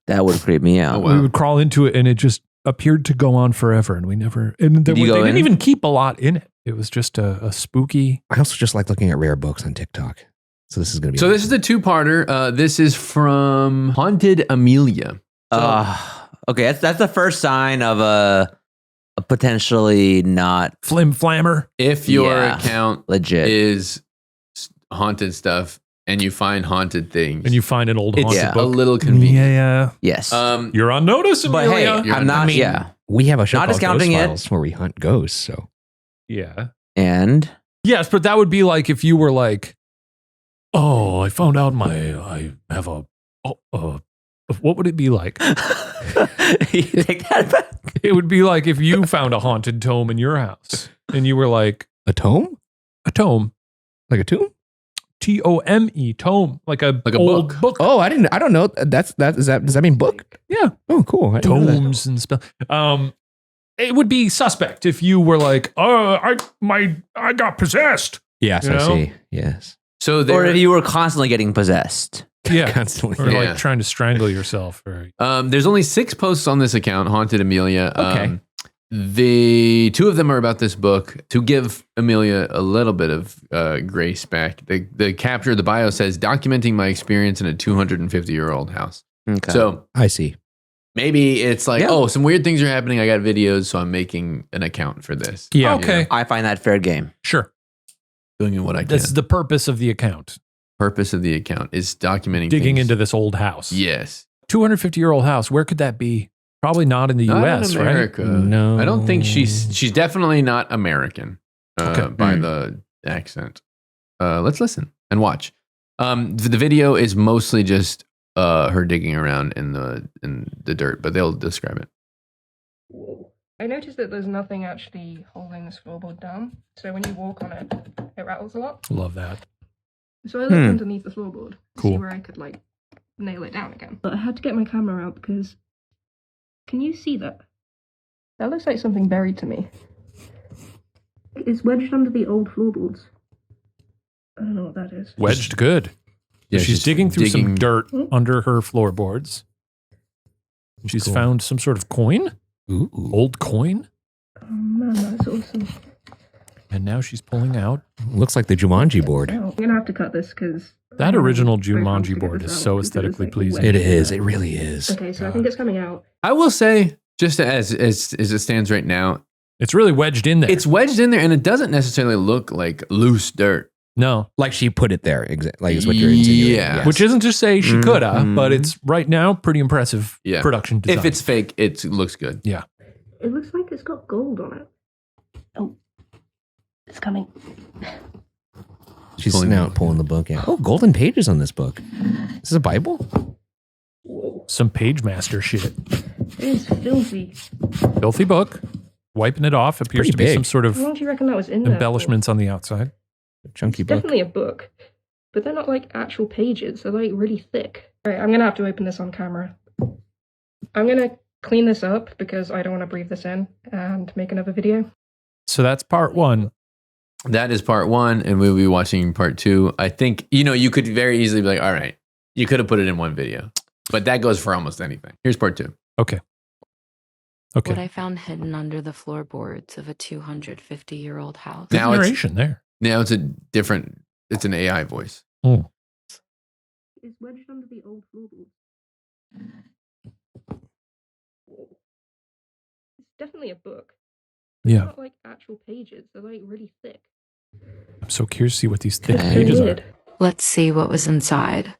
Speaker 3: That would creep me out.
Speaker 4: Oh, wow.
Speaker 1: We would crawl into it and it just appeared to go on forever. And we never, and they
Speaker 3: you go
Speaker 1: didn't
Speaker 3: in?
Speaker 1: even keep a lot in it. It was just a spooky.
Speaker 2: I also just like looking at rare books on TikTok. So this is going to be.
Speaker 4: So this is a two-parter. This is from Haunted Amelia.
Speaker 3: Okay, that's the first sign of a potentially not
Speaker 1: Flim flammer.
Speaker 4: If your
Speaker 3: Yeah.
Speaker 4: account
Speaker 3: legit.
Speaker 4: is haunted stuff and you find haunted things,
Speaker 1: And you find an old
Speaker 4: it's
Speaker 1: haunted
Speaker 3: Yeah.
Speaker 4: a
Speaker 1: book.
Speaker 4: little convenient.
Speaker 1: Yeah.
Speaker 3: Yes.
Speaker 1: You're on notice,
Speaker 3: but hey,
Speaker 1: Amelia.
Speaker 3: I'm not.
Speaker 2: we have a show
Speaker 3: Not
Speaker 2: called
Speaker 3: discounting
Speaker 2: Ghost
Speaker 3: it.
Speaker 2: Files where we hunt ghosts. So
Speaker 1: Yeah.
Speaker 3: And
Speaker 1: Yes, but that would be like if you were like, oh, I found out I have what would it be like?
Speaker 3: you take that back.
Speaker 1: It would be like if you found a haunted tome in your house and you were like,
Speaker 2: a tome,
Speaker 1: a tome,
Speaker 2: like a tomb.
Speaker 1: Tome, tome, like a
Speaker 4: Like a
Speaker 1: old book.
Speaker 2: Oh, I don't know. Does that mean book?
Speaker 1: Yeah.
Speaker 2: Oh, cool. I didn't know that.
Speaker 1: Tomes and stuff. It would be suspect if you were like, oh, I got possessed.
Speaker 2: Yes,
Speaker 1: You
Speaker 2: I
Speaker 1: know?
Speaker 2: see. Yes.
Speaker 4: So
Speaker 3: Or
Speaker 4: there,
Speaker 3: if you were constantly getting possessed.
Speaker 1: Yeah.
Speaker 2: Constantly.
Speaker 1: Or
Speaker 4: Yeah.
Speaker 1: like trying to strangle yourself. Or
Speaker 4: there's only 6 posts on this account, Haunted Amelia.
Speaker 2: Okay.
Speaker 4: The 2 of them are about this book. To give Amelia a little bit of grace back, the capture, the bio says, documenting my experience in a 250-year-old house.
Speaker 3: Okay.
Speaker 4: So
Speaker 2: I see.
Speaker 4: maybe it's like,
Speaker 3: Yeah.
Speaker 4: oh, some weird things are happening. I got videos, so I'm making an account for this.
Speaker 1: yeah. Okay.
Speaker 3: I find that fair game.
Speaker 1: Sure.
Speaker 4: Doing what I can.
Speaker 1: That's the purpose of the account.
Speaker 4: Purpose of the account is documenting
Speaker 1: Digging
Speaker 4: things.
Speaker 1: into this old house.
Speaker 4: Yes.
Speaker 1: 250-year-old house. Where could that be? Probably not in the
Speaker 4: Not
Speaker 1: U.S.,
Speaker 4: in
Speaker 1: right?
Speaker 4: America.
Speaker 2: No.
Speaker 4: I don't think she's definitely not American
Speaker 1: Okay.
Speaker 4: by the accent. Let's listen and watch. The video is mostly just her digging around in the dirt, but they'll describe it.
Speaker 6: I noticed that there's nothing actually holding this floorboard down, so when you walk on it, it rattles a lot.
Speaker 1: Love that.
Speaker 6: So I looked underneath the floorboard to
Speaker 1: Cool.
Speaker 6: see where I could nail it down again. But I had to get my camera out because can you see that? That looks like something buried to me. It's wedged under the old floorboards. I don't know what that is.
Speaker 1: Wedged good.
Speaker 4: Yeah,
Speaker 1: she's digging through some dirt
Speaker 6: Hmm?
Speaker 1: under her floorboards. She's
Speaker 2: Cool.
Speaker 1: found some sort of coin,
Speaker 2: Ooh.
Speaker 1: old coin,
Speaker 6: Oh man, that's awesome.
Speaker 1: and now she's pulling out.
Speaker 2: Looks like the Jumanji board.
Speaker 6: I'm gonna have to cut this because
Speaker 1: That original Jumanji board is so aesthetically pleasing.
Speaker 2: It is. It really is.
Speaker 6: Okay, so I think it's coming out.
Speaker 4: I will say, just as it stands right now,
Speaker 1: It's really wedged in there.
Speaker 4: it's wedged in there, and it doesn't necessarily look like loose dirt.
Speaker 1: no,
Speaker 2: Like she put it there. Like is what you're insinuating.
Speaker 4: Yeah.
Speaker 2: Yes.
Speaker 1: which isn't to say she coulda,
Speaker 3: Mhm.
Speaker 1: but it's right now pretty impressive
Speaker 4: Yeah.
Speaker 1: production design.
Speaker 4: If it's fake, it looks good.
Speaker 6: It looks like it's got gold on it. Oh, it's coming.
Speaker 2: She's
Speaker 4: Pulling
Speaker 2: now
Speaker 4: the-
Speaker 2: pulling the book out. Oh, golden pages on this book. Is this a Bible?
Speaker 1: some page master shit.
Speaker 6: It is filthy.
Speaker 1: Filthy book. Wiping it off appears
Speaker 2: Pretty
Speaker 1: to be
Speaker 2: big.
Speaker 1: some sort
Speaker 6: How
Speaker 1: of
Speaker 6: long do you reckon that was in there?
Speaker 1: embellishments on the outside.
Speaker 2: Chunky
Speaker 6: It's
Speaker 2: book.
Speaker 6: definitely a book, but they're not like actual pages. They're like really thick. All right, I'm gonna have to open this on camera. I'm gonna clean this up because I don't want to breathe this in and make another video.
Speaker 1: So that's part one.
Speaker 4: That is part 1, and we'll be watching part 2. I think, you could very easily be like, all right, you could have put it in one video, but that goes for almost anything. Here's part 2.
Speaker 1: Okay.
Speaker 7: What
Speaker 1: Okay.
Speaker 7: I found hidden under the floorboards of a 250-year-old house.
Speaker 1: Good
Speaker 4: Now it's-
Speaker 1: narration there.
Speaker 4: Now it's it's an AI voice.
Speaker 1: Oh.
Speaker 6: It's wedged under the old floorboard. It's definitely a book. It's
Speaker 1: Yeah.
Speaker 6: not like actual pages. They're like really thick.
Speaker 1: I'm so curious to see what these thick
Speaker 3: Okay.
Speaker 1: pages are.
Speaker 6: Weird.
Speaker 7: Let's see what was inside.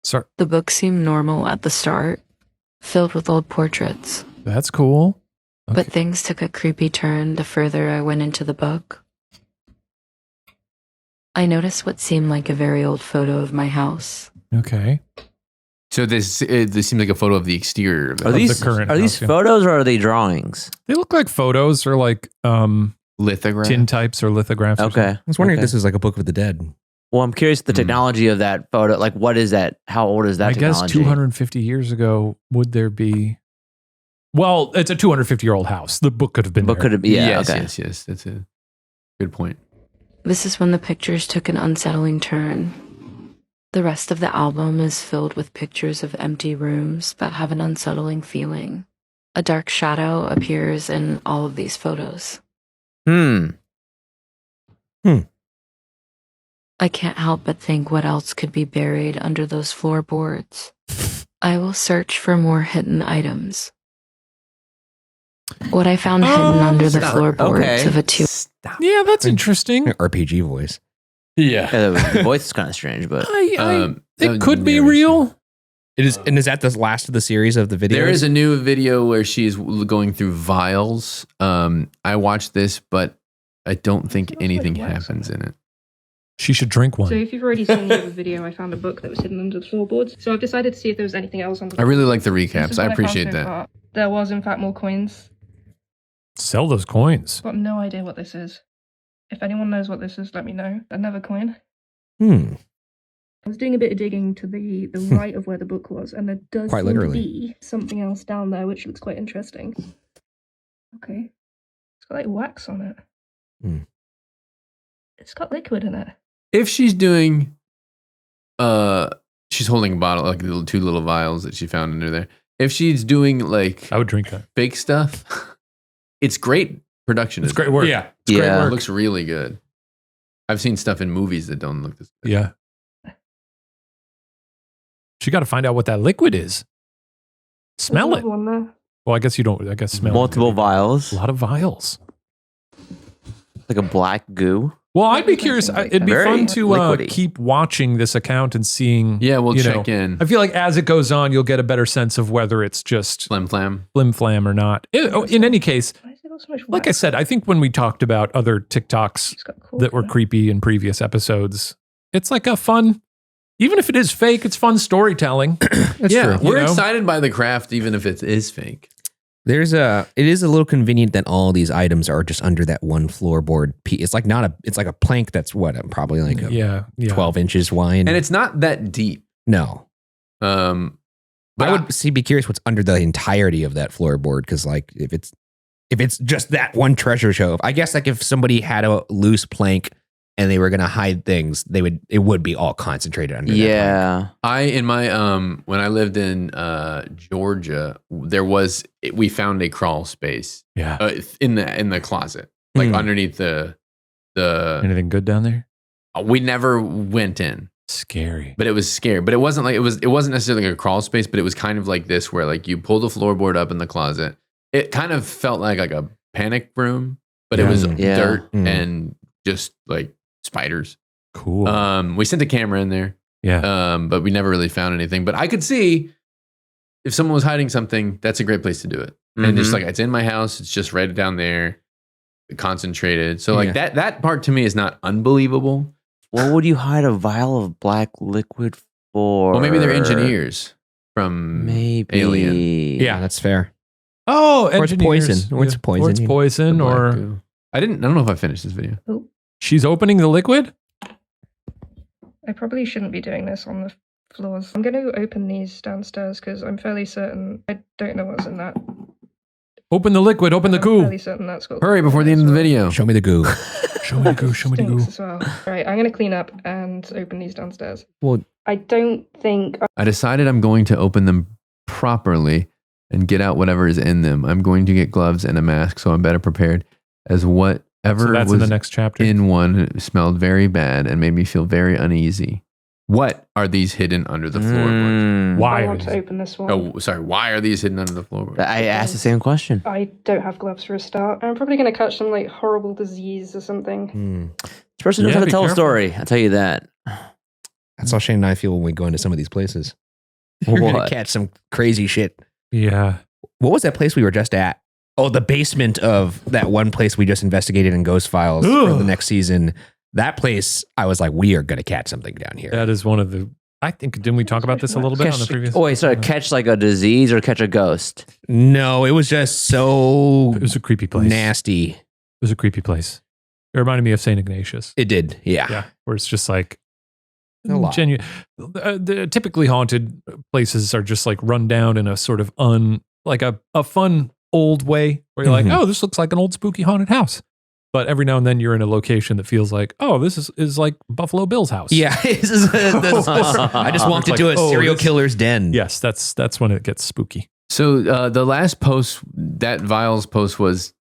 Speaker 1: Sorry.
Speaker 7: The book seemed normal at the start, filled with old portraits.
Speaker 1: That's cool.
Speaker 7: But things took a creepy turn the further I went into the book. I noticed what seemed like a very old photo of my house.
Speaker 1: Okay.
Speaker 4: So this seems like a photo of the exterior of the
Speaker 3: Are
Speaker 1: the
Speaker 3: these
Speaker 1: current
Speaker 3: are these
Speaker 1: house, yeah.
Speaker 3: photos or are they drawings?
Speaker 1: They look like photos or like
Speaker 4: lithograph.
Speaker 1: tin types or lithographs. or
Speaker 3: Okay.
Speaker 2: I was wondering
Speaker 3: Okay.
Speaker 2: if this is like a Book of the Dead.
Speaker 3: Well, I'm curious the technology of that photo. Like, what is that? How old is that
Speaker 1: I
Speaker 3: technology?
Speaker 1: guess 250 years ago, would there be? Well, it's a 250-year-old house. The book could have been
Speaker 3: But
Speaker 1: there.
Speaker 3: could it be? Yeah,
Speaker 4: yes. That's a good point.
Speaker 7: This is when the pictures took an unsettling turn. The rest of the album is filled with pictures of empty rooms that have an unsettling feeling. A dark shadow appears in all of these photos. I can't help but think what else could be buried under those floorboards. I will search for more hidden items. What I found hidden under the floorboards of a two.
Speaker 1: Yeah, that's interesting.
Speaker 2: RPG voice.
Speaker 1: Yeah.
Speaker 3: The voice is kind of strange, but
Speaker 1: It could be real.
Speaker 2: It is, and is that the last of the series of the videos?
Speaker 4: There is a new video where she's going through vials. I watched this, but I don't think anything happens in it.
Speaker 1: She should drink
Speaker 6: So
Speaker 1: one.
Speaker 6: if you've already seen the other video, I found a book that was hidden under the floorboards. So I've decided to see if there was anything else under the
Speaker 4: I really like the
Speaker 6: This is
Speaker 4: recaps.
Speaker 6: what
Speaker 4: I
Speaker 6: found
Speaker 4: appreciate
Speaker 6: so
Speaker 4: that.
Speaker 6: far. There was, in fact, more coins.
Speaker 1: Sell those coins.
Speaker 6: I've got no idea what this is. If anyone knows what this is, let me know. Another coin.
Speaker 2: Hmm.
Speaker 6: I was doing a bit of digging to the right of where the book was, and there does
Speaker 2: Quite
Speaker 6: seem
Speaker 2: literally.
Speaker 6: to be something else down there, which looks quite interesting. Okay. It's got like wax on it.
Speaker 2: Hmm.
Speaker 6: It's got liquid in it.
Speaker 4: If she's doing, she's holding a bottle, like the two little vials that she found under there. If she's doing like
Speaker 1: I would drink that.
Speaker 4: fake stuff, it's great production.
Speaker 1: It's
Speaker 4: isn't it?
Speaker 1: great work. Yeah. It's
Speaker 3: Yeah.
Speaker 1: great
Speaker 4: It
Speaker 1: work.
Speaker 4: looks really good. I've seen stuff in movies that don't look this good.
Speaker 1: Yeah. She got to find out what that liquid is. Smell
Speaker 6: There's
Speaker 1: it.
Speaker 6: another one there.
Speaker 1: Well, I guess you don't. I guess smell
Speaker 3: multiple
Speaker 1: it.
Speaker 3: vials,
Speaker 1: A lot of vials.
Speaker 3: like a black goo.
Speaker 1: Well, I'd be
Speaker 6: Interesting
Speaker 1: curious.
Speaker 6: like
Speaker 1: It'd be
Speaker 3: that.
Speaker 1: fun
Speaker 3: Very
Speaker 1: to
Speaker 3: liquidy.
Speaker 1: keep watching this account and seeing.
Speaker 4: Yeah, we'll
Speaker 1: you
Speaker 4: check
Speaker 1: know,
Speaker 4: in.
Speaker 1: I feel like as it goes on, you'll get a better sense of whether it's just
Speaker 4: Flim flam.
Speaker 1: flim flam or not. In any case,
Speaker 6: Why has it got so much
Speaker 1: like I
Speaker 6: wax?
Speaker 1: said, I think when we talked about other TikToks
Speaker 6: It's got cork
Speaker 1: that were
Speaker 6: in it.
Speaker 1: creepy in previous episodes, it's like a fun, even if it is fake, it's fun storytelling.
Speaker 2: That's
Speaker 4: Yeah,
Speaker 2: true.
Speaker 4: we're
Speaker 1: You know?
Speaker 4: excited by the craft, even if it is fake.
Speaker 2: It is a little convenient that all these items are just under that one floorboard piece. It's like it's like a plank that's probably like a
Speaker 1: Yeah.
Speaker 2: 12 inches wide.
Speaker 4: And it's not that deep.
Speaker 2: No.
Speaker 4: But
Speaker 2: I would be curious what's under the entirety of that floorboard, because like if it's just that one treasure trove, I guess like if somebody had a loose plank and they were gonna hide things, it would be all concentrated under. That plank.
Speaker 3: Yeah,
Speaker 4: in my when I lived in Georgia, we found a crawl space
Speaker 1: Yeah.
Speaker 4: in the closet, like
Speaker 2: Hmm.
Speaker 4: underneath the.
Speaker 1: Anything good down there?
Speaker 4: We never went in,
Speaker 1: Scary.
Speaker 4: but it was scary. But it wasn't like it wasn't necessarily like a crawl space, but it was kind of like this, where like you pull the floorboard up in the closet. It kind of felt like a panic room, but it was
Speaker 3: Yeah.
Speaker 4: dirt
Speaker 2: Hmm.
Speaker 4: and just like spiders.
Speaker 1: Cool.
Speaker 4: We sent a camera in there.
Speaker 1: yeah.
Speaker 4: But we never really found anything. But I could see if someone was hiding something, that's a great place to do it. And just like it's in my house, it's just right down there, concentrated. So like that part to me is not unbelievable.
Speaker 3: what would you hide a vial of black liquid for?
Speaker 4: Well, maybe they're engineers from
Speaker 3: Maybe
Speaker 4: Alien.
Speaker 2: Yeah, that's fair.
Speaker 1: Oh,
Speaker 2: Or it's
Speaker 1: engineers.
Speaker 2: poison. Or it's poison.
Speaker 1: Or it's poison.
Speaker 4: the black
Speaker 1: Or
Speaker 4: goo. I don't know if I finished this video.
Speaker 1: she's opening the liquid.
Speaker 6: I probably shouldn't be doing this on the floors. I'm going to open these downstairs because I'm fairly certain I don't know what's in that.
Speaker 1: Open the liquid. Open the
Speaker 6: I'm
Speaker 1: goo.
Speaker 6: fairly certain that's got.
Speaker 4: Hurry before the end of the video.
Speaker 2: Show me the goo.
Speaker 1: Show me the goo. Show me the goo.
Speaker 6: Stinks as well. Right, I'm going to clean up and open these downstairs.
Speaker 2: Well,
Speaker 6: I don't think.
Speaker 4: I decided I'm going to open them properly and get out whatever is in them. I'm going to get gloves and a mask so I'm better prepared, as whatever
Speaker 1: So that's
Speaker 4: was
Speaker 1: in the next chapter.
Speaker 4: in one smelled very bad and made me feel very uneasy. What are these hidden under the floorboards?
Speaker 1: Why
Speaker 6: I
Speaker 1: are
Speaker 6: want to
Speaker 1: these-
Speaker 6: open this one.
Speaker 4: Oh, sorry. Why are these hidden under the floorboards?
Speaker 3: I asked the same question.
Speaker 6: I don't have gloves for a start. I'm probably going to catch some like horrible disease or something.
Speaker 3: This person knows
Speaker 1: Yeah,
Speaker 3: how to
Speaker 1: be
Speaker 3: tell
Speaker 1: careful.
Speaker 3: a story. I'll tell you that.
Speaker 2: that's how Shane and I feel when we go into some of these places. We're gonna
Speaker 3: What?
Speaker 2: catch some crazy shit.
Speaker 1: Yeah.
Speaker 2: What was that place we were just at? Oh, the basement of that one place we just investigated in Ghost Files for
Speaker 1: Ugh.
Speaker 2: the next season. That place, I was like, we are going to catch something down here.
Speaker 1: That is one of the. I think didn't we talk about this a little bit on the previous?
Speaker 3: Oh, wait, so catch like a disease or catch a ghost?
Speaker 2: No, it was just so
Speaker 1: It was a creepy place.
Speaker 2: nasty.
Speaker 1: It was a creepy place. It reminded me of St. Ignatius.
Speaker 2: It did. Yeah.
Speaker 1: Yeah, where it's just like
Speaker 2: A lot.
Speaker 1: The typically haunted places are just like run down in a sort of like a fun old way where you're like, oh, this looks like an old spooky haunted house. But every now and then you're in a location that feels like, oh, this is like Buffalo Bill's house.
Speaker 2: Yeah, I just walked into a serial killer's den.
Speaker 1: Yes, that's when it gets spooky.
Speaker 4: So the last post, that Viles post was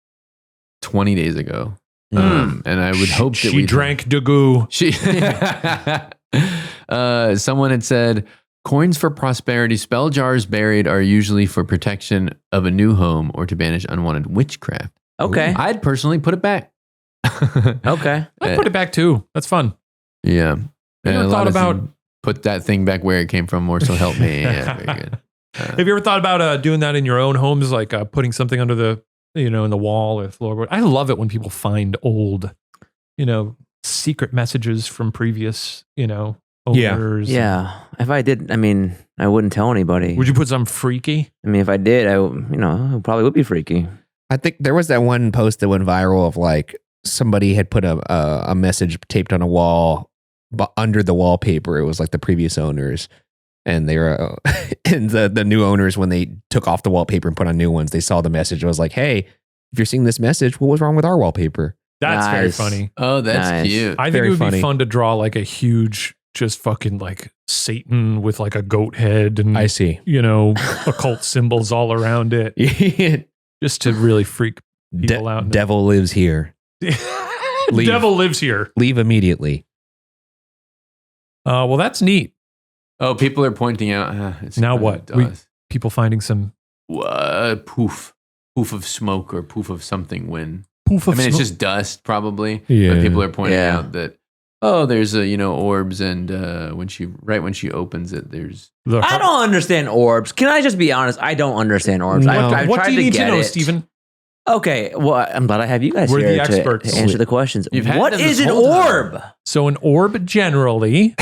Speaker 4: 20 days ago. And I would hope that
Speaker 1: she drank the goo.
Speaker 4: Someone had said, coins for prosperity, spell jars buried are usually for protection of a new home or to banish unwanted witchcraft.
Speaker 3: Okay.
Speaker 4: I'd personally put it back.
Speaker 3: Okay.
Speaker 1: I'd put it back too. That's fun.
Speaker 4: Yeah.
Speaker 1: You ever thought about
Speaker 4: put that thing back where it came from, or so help me. Yeah, very good.
Speaker 1: Have you ever thought about doing that in your own homes, like putting something under the, in the wall or floorboard? I love it when people find old, secret messages from previous, owners.
Speaker 3: Yeah. If I did, I wouldn't tell anybody.
Speaker 1: Would you put something freaky?
Speaker 3: If I did, it probably would be freaky.
Speaker 2: I think there was that one post that went viral of like somebody had put a message taped on a wall, but under the wallpaper it was like the previous owners, and they were and the new owners, when they took off the wallpaper and put on new ones, they saw the message. It was like, hey, if you're seeing this message, what was wrong with our wallpaper?
Speaker 1: That's very
Speaker 3: Nice.
Speaker 1: funny.
Speaker 4: Oh, that's
Speaker 3: Nice.
Speaker 4: cute.
Speaker 1: I think
Speaker 2: Very
Speaker 1: it would
Speaker 2: funny.
Speaker 1: be fun to draw like a huge, just fucking like Satan with like a goat head and
Speaker 2: I see.
Speaker 1: occult symbols all around it, just to really freak people out.
Speaker 2: Devil lives here. Leave.
Speaker 1: Devil lives here.
Speaker 2: Leave immediately.
Speaker 1: Well, that's neat.
Speaker 4: Oh, people are pointing out. It's
Speaker 1: Now
Speaker 4: kinda
Speaker 1: what?
Speaker 4: dust.
Speaker 1: People finding some
Speaker 4: Poof of smoke or poof of something when.
Speaker 1: poof of
Speaker 4: It's
Speaker 1: smoke.
Speaker 4: just dust probably.
Speaker 2: Yeah.
Speaker 4: But people are pointing
Speaker 3: Yeah.
Speaker 4: out that, there's orbs, and when she opens it, there's
Speaker 3: I don't understand orbs. Can I just be honest? I don't understand orbs.
Speaker 2: No.
Speaker 3: I've
Speaker 1: What
Speaker 3: tried
Speaker 1: do you need to
Speaker 3: get
Speaker 1: know,
Speaker 3: it.
Speaker 1: Stephen?
Speaker 3: Okay, well, I'm glad I have you guys
Speaker 1: We're
Speaker 3: here
Speaker 1: the experts.
Speaker 3: to answer the questions.
Speaker 4: You've had
Speaker 3: What
Speaker 4: them
Speaker 3: is
Speaker 4: this
Speaker 3: an
Speaker 4: whole time.
Speaker 3: orb?
Speaker 1: So an orb generally,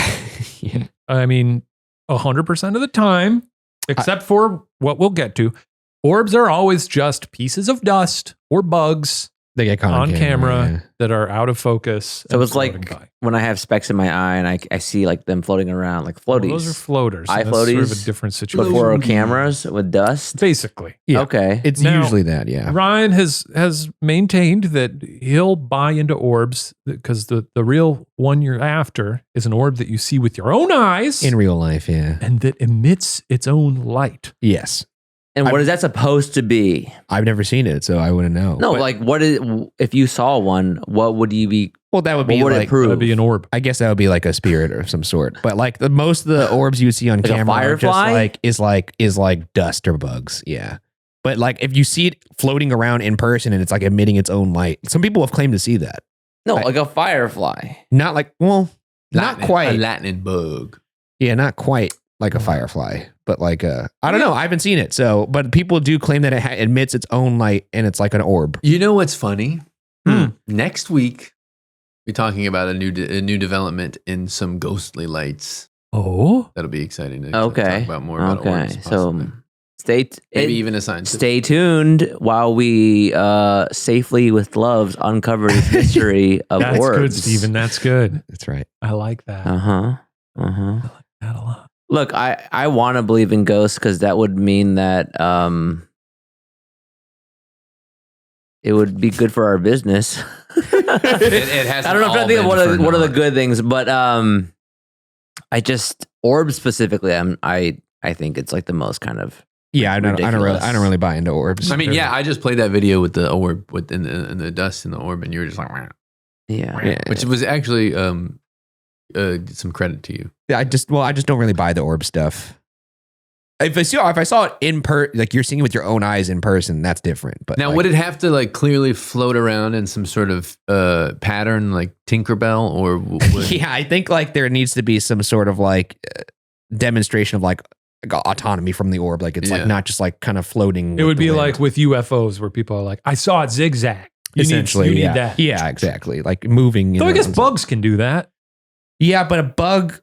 Speaker 1: 100% of the time, except for what we'll get to, orbs are always just pieces of dust or bugs
Speaker 2: They get caught
Speaker 1: on camera that are out of focus.
Speaker 3: So
Speaker 1: and
Speaker 3: it's like
Speaker 1: floating by.
Speaker 3: when I have specks in my eye and I see like them floating around like floaties.
Speaker 1: Well, those are floaters.
Speaker 3: Eye
Speaker 1: and that's sort of
Speaker 3: floaties
Speaker 1: a different situation.
Speaker 3: before cameras with dust.
Speaker 1: Basically.
Speaker 2: Yeah.
Speaker 3: Okay.
Speaker 2: It's
Speaker 1: Now-
Speaker 2: usually that, yeah.
Speaker 1: Ryan has maintained that he'll buy into orbs because the real one you're after is an orb that you see with your own eyes
Speaker 2: In real life, yeah.
Speaker 1: and that emits its own light.
Speaker 2: Yes.
Speaker 3: And what is that supposed to be?
Speaker 2: I've never seen it, so I wouldn't know.
Speaker 3: No,
Speaker 2: But-
Speaker 3: like what is if you saw one? What would you be?
Speaker 2: well, that would
Speaker 3: What
Speaker 2: be
Speaker 3: would it
Speaker 2: like,
Speaker 3: prove?
Speaker 1: That'd be an orb.
Speaker 2: I guess that would be like a spirit of some sort. But like most of the orbs you see on
Speaker 3: Like a
Speaker 2: camera are just
Speaker 3: firefly?
Speaker 2: is like dust or bugs. Yeah. But like if you see it floating around in person and it's like emitting its own light, some people have claimed to see that.
Speaker 3: No, like a firefly.
Speaker 2: Not like, well, not
Speaker 4: lightning-
Speaker 2: quite.
Speaker 4: a lightning bug.
Speaker 2: Yeah, not quite like a firefly, but like I don't know. I haven't seen it. So, but people do claim that it emits its own light and it's like an orb.
Speaker 4: You know what's funny? Next week, we're talking about a new development in some ghostly lights.
Speaker 1: Oh,
Speaker 4: That'll be exciting to
Speaker 3: Okay.
Speaker 4: talk about more about
Speaker 3: Okay.
Speaker 4: orbs,
Speaker 3: So
Speaker 4: possibly.
Speaker 3: stay
Speaker 4: Maybe even a scientist.
Speaker 3: stay tuned while we safely with gloves uncover this mystery of
Speaker 1: that's
Speaker 3: orbs.
Speaker 1: good, Stephen. That's good.
Speaker 2: That's right.
Speaker 1: I like that.
Speaker 3: Uh-huh.
Speaker 1: That a lot.
Speaker 3: Look, I want to believe in ghosts because that would mean that it would be good for our business.
Speaker 4: It has
Speaker 3: I don't know if I think of one of the good things, but I just orbs specifically. I think it's like the most kind of
Speaker 2: Yeah, I don't
Speaker 3: ridiculous.
Speaker 2: really buy into orbs.
Speaker 4: I mean, yeah, I just played that video with the orb, with in the dust in the orb, and you were just like, "Wah."
Speaker 3: yeah.
Speaker 4: Which was actually some credit to you.
Speaker 2: I just don't really buy the orb stuff. If I saw it in like you're seeing it with your own eyes in person, that's different. But
Speaker 4: Now,
Speaker 2: like,
Speaker 4: would it have to like clearly float around in some sort of pattern, like Tinkerbell, or would,
Speaker 2: yeah, I think like there needs to be some sort of like demonstration of like autonomy from the orb. Like it's
Speaker 4: Yeah.
Speaker 2: like not just like kind of floating.
Speaker 1: It
Speaker 2: with
Speaker 1: would
Speaker 2: the
Speaker 1: be
Speaker 2: wind.
Speaker 1: like with UFOs where people are like, I saw it zigzag.
Speaker 2: essentially
Speaker 1: you need
Speaker 2: yeah.
Speaker 1: that.
Speaker 2: Yeah, exactly. Like moving. in
Speaker 1: Though I
Speaker 2: their
Speaker 1: guess
Speaker 2: own-
Speaker 1: bugs can do that.
Speaker 2: Yeah, but a bug.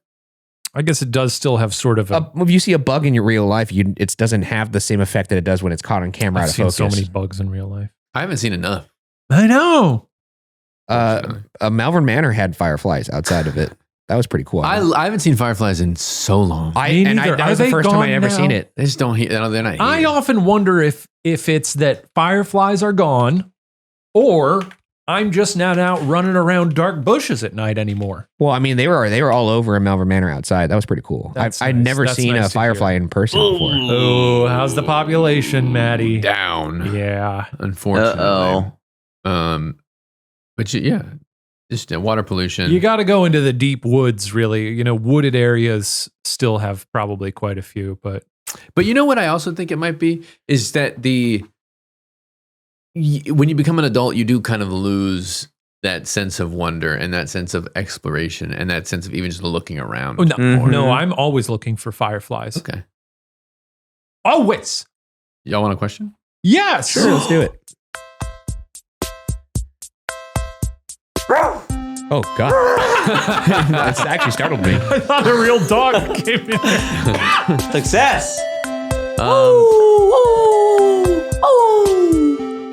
Speaker 1: I guess it does still have sort of a.
Speaker 2: If you see a bug in your real life, it doesn't have the same effect that it does when it's caught on camera
Speaker 1: I've
Speaker 2: out of
Speaker 1: seen
Speaker 2: focus.
Speaker 1: so many bugs in real life.
Speaker 4: I haven't seen enough.
Speaker 1: I know.
Speaker 2: Malvern Manor had fireflies outside of it. That was pretty cool.
Speaker 4: I haven't seen fireflies in so long.
Speaker 1: Me neither.
Speaker 2: That
Speaker 1: Are
Speaker 2: was the
Speaker 1: they
Speaker 2: first time
Speaker 1: gone
Speaker 2: I'd ever
Speaker 1: now?
Speaker 2: seen it.
Speaker 4: They just don't hear. They're not
Speaker 1: I
Speaker 4: here.
Speaker 1: often wonder if it's that fireflies are gone, or I'm just not out running around dark bushes at night anymore.
Speaker 2: Well, I mean, they were all over in Malvern Manor outside. That was pretty cool.
Speaker 1: That's
Speaker 2: I'd
Speaker 1: nice.
Speaker 2: never
Speaker 1: That's
Speaker 2: seen
Speaker 1: nice
Speaker 2: a
Speaker 1: to
Speaker 2: firefly in person before.
Speaker 1: Oh, how's the population, Maddie?
Speaker 4: Down.
Speaker 1: Yeah.
Speaker 4: Unfortunately. But yeah, just water pollution.
Speaker 1: You got to go into the deep woods, really. You know, wooded areas still have probably quite a few, but
Speaker 4: But you know what I also think it might be is that when you become an adult, you do kind of lose that sense of wonder and that sense of exploration and that sense of even just looking around.
Speaker 1: oh, no,
Speaker 3: Mhm.
Speaker 1: no, I'm always looking for fireflies.
Speaker 4: Okay.
Speaker 1: Always.
Speaker 4: Y'all want a question?
Speaker 1: Yes.
Speaker 2: Sure, let's do it. Oh God! That's actually startled me.
Speaker 1: I thought a real dog came in there.
Speaker 3: Success.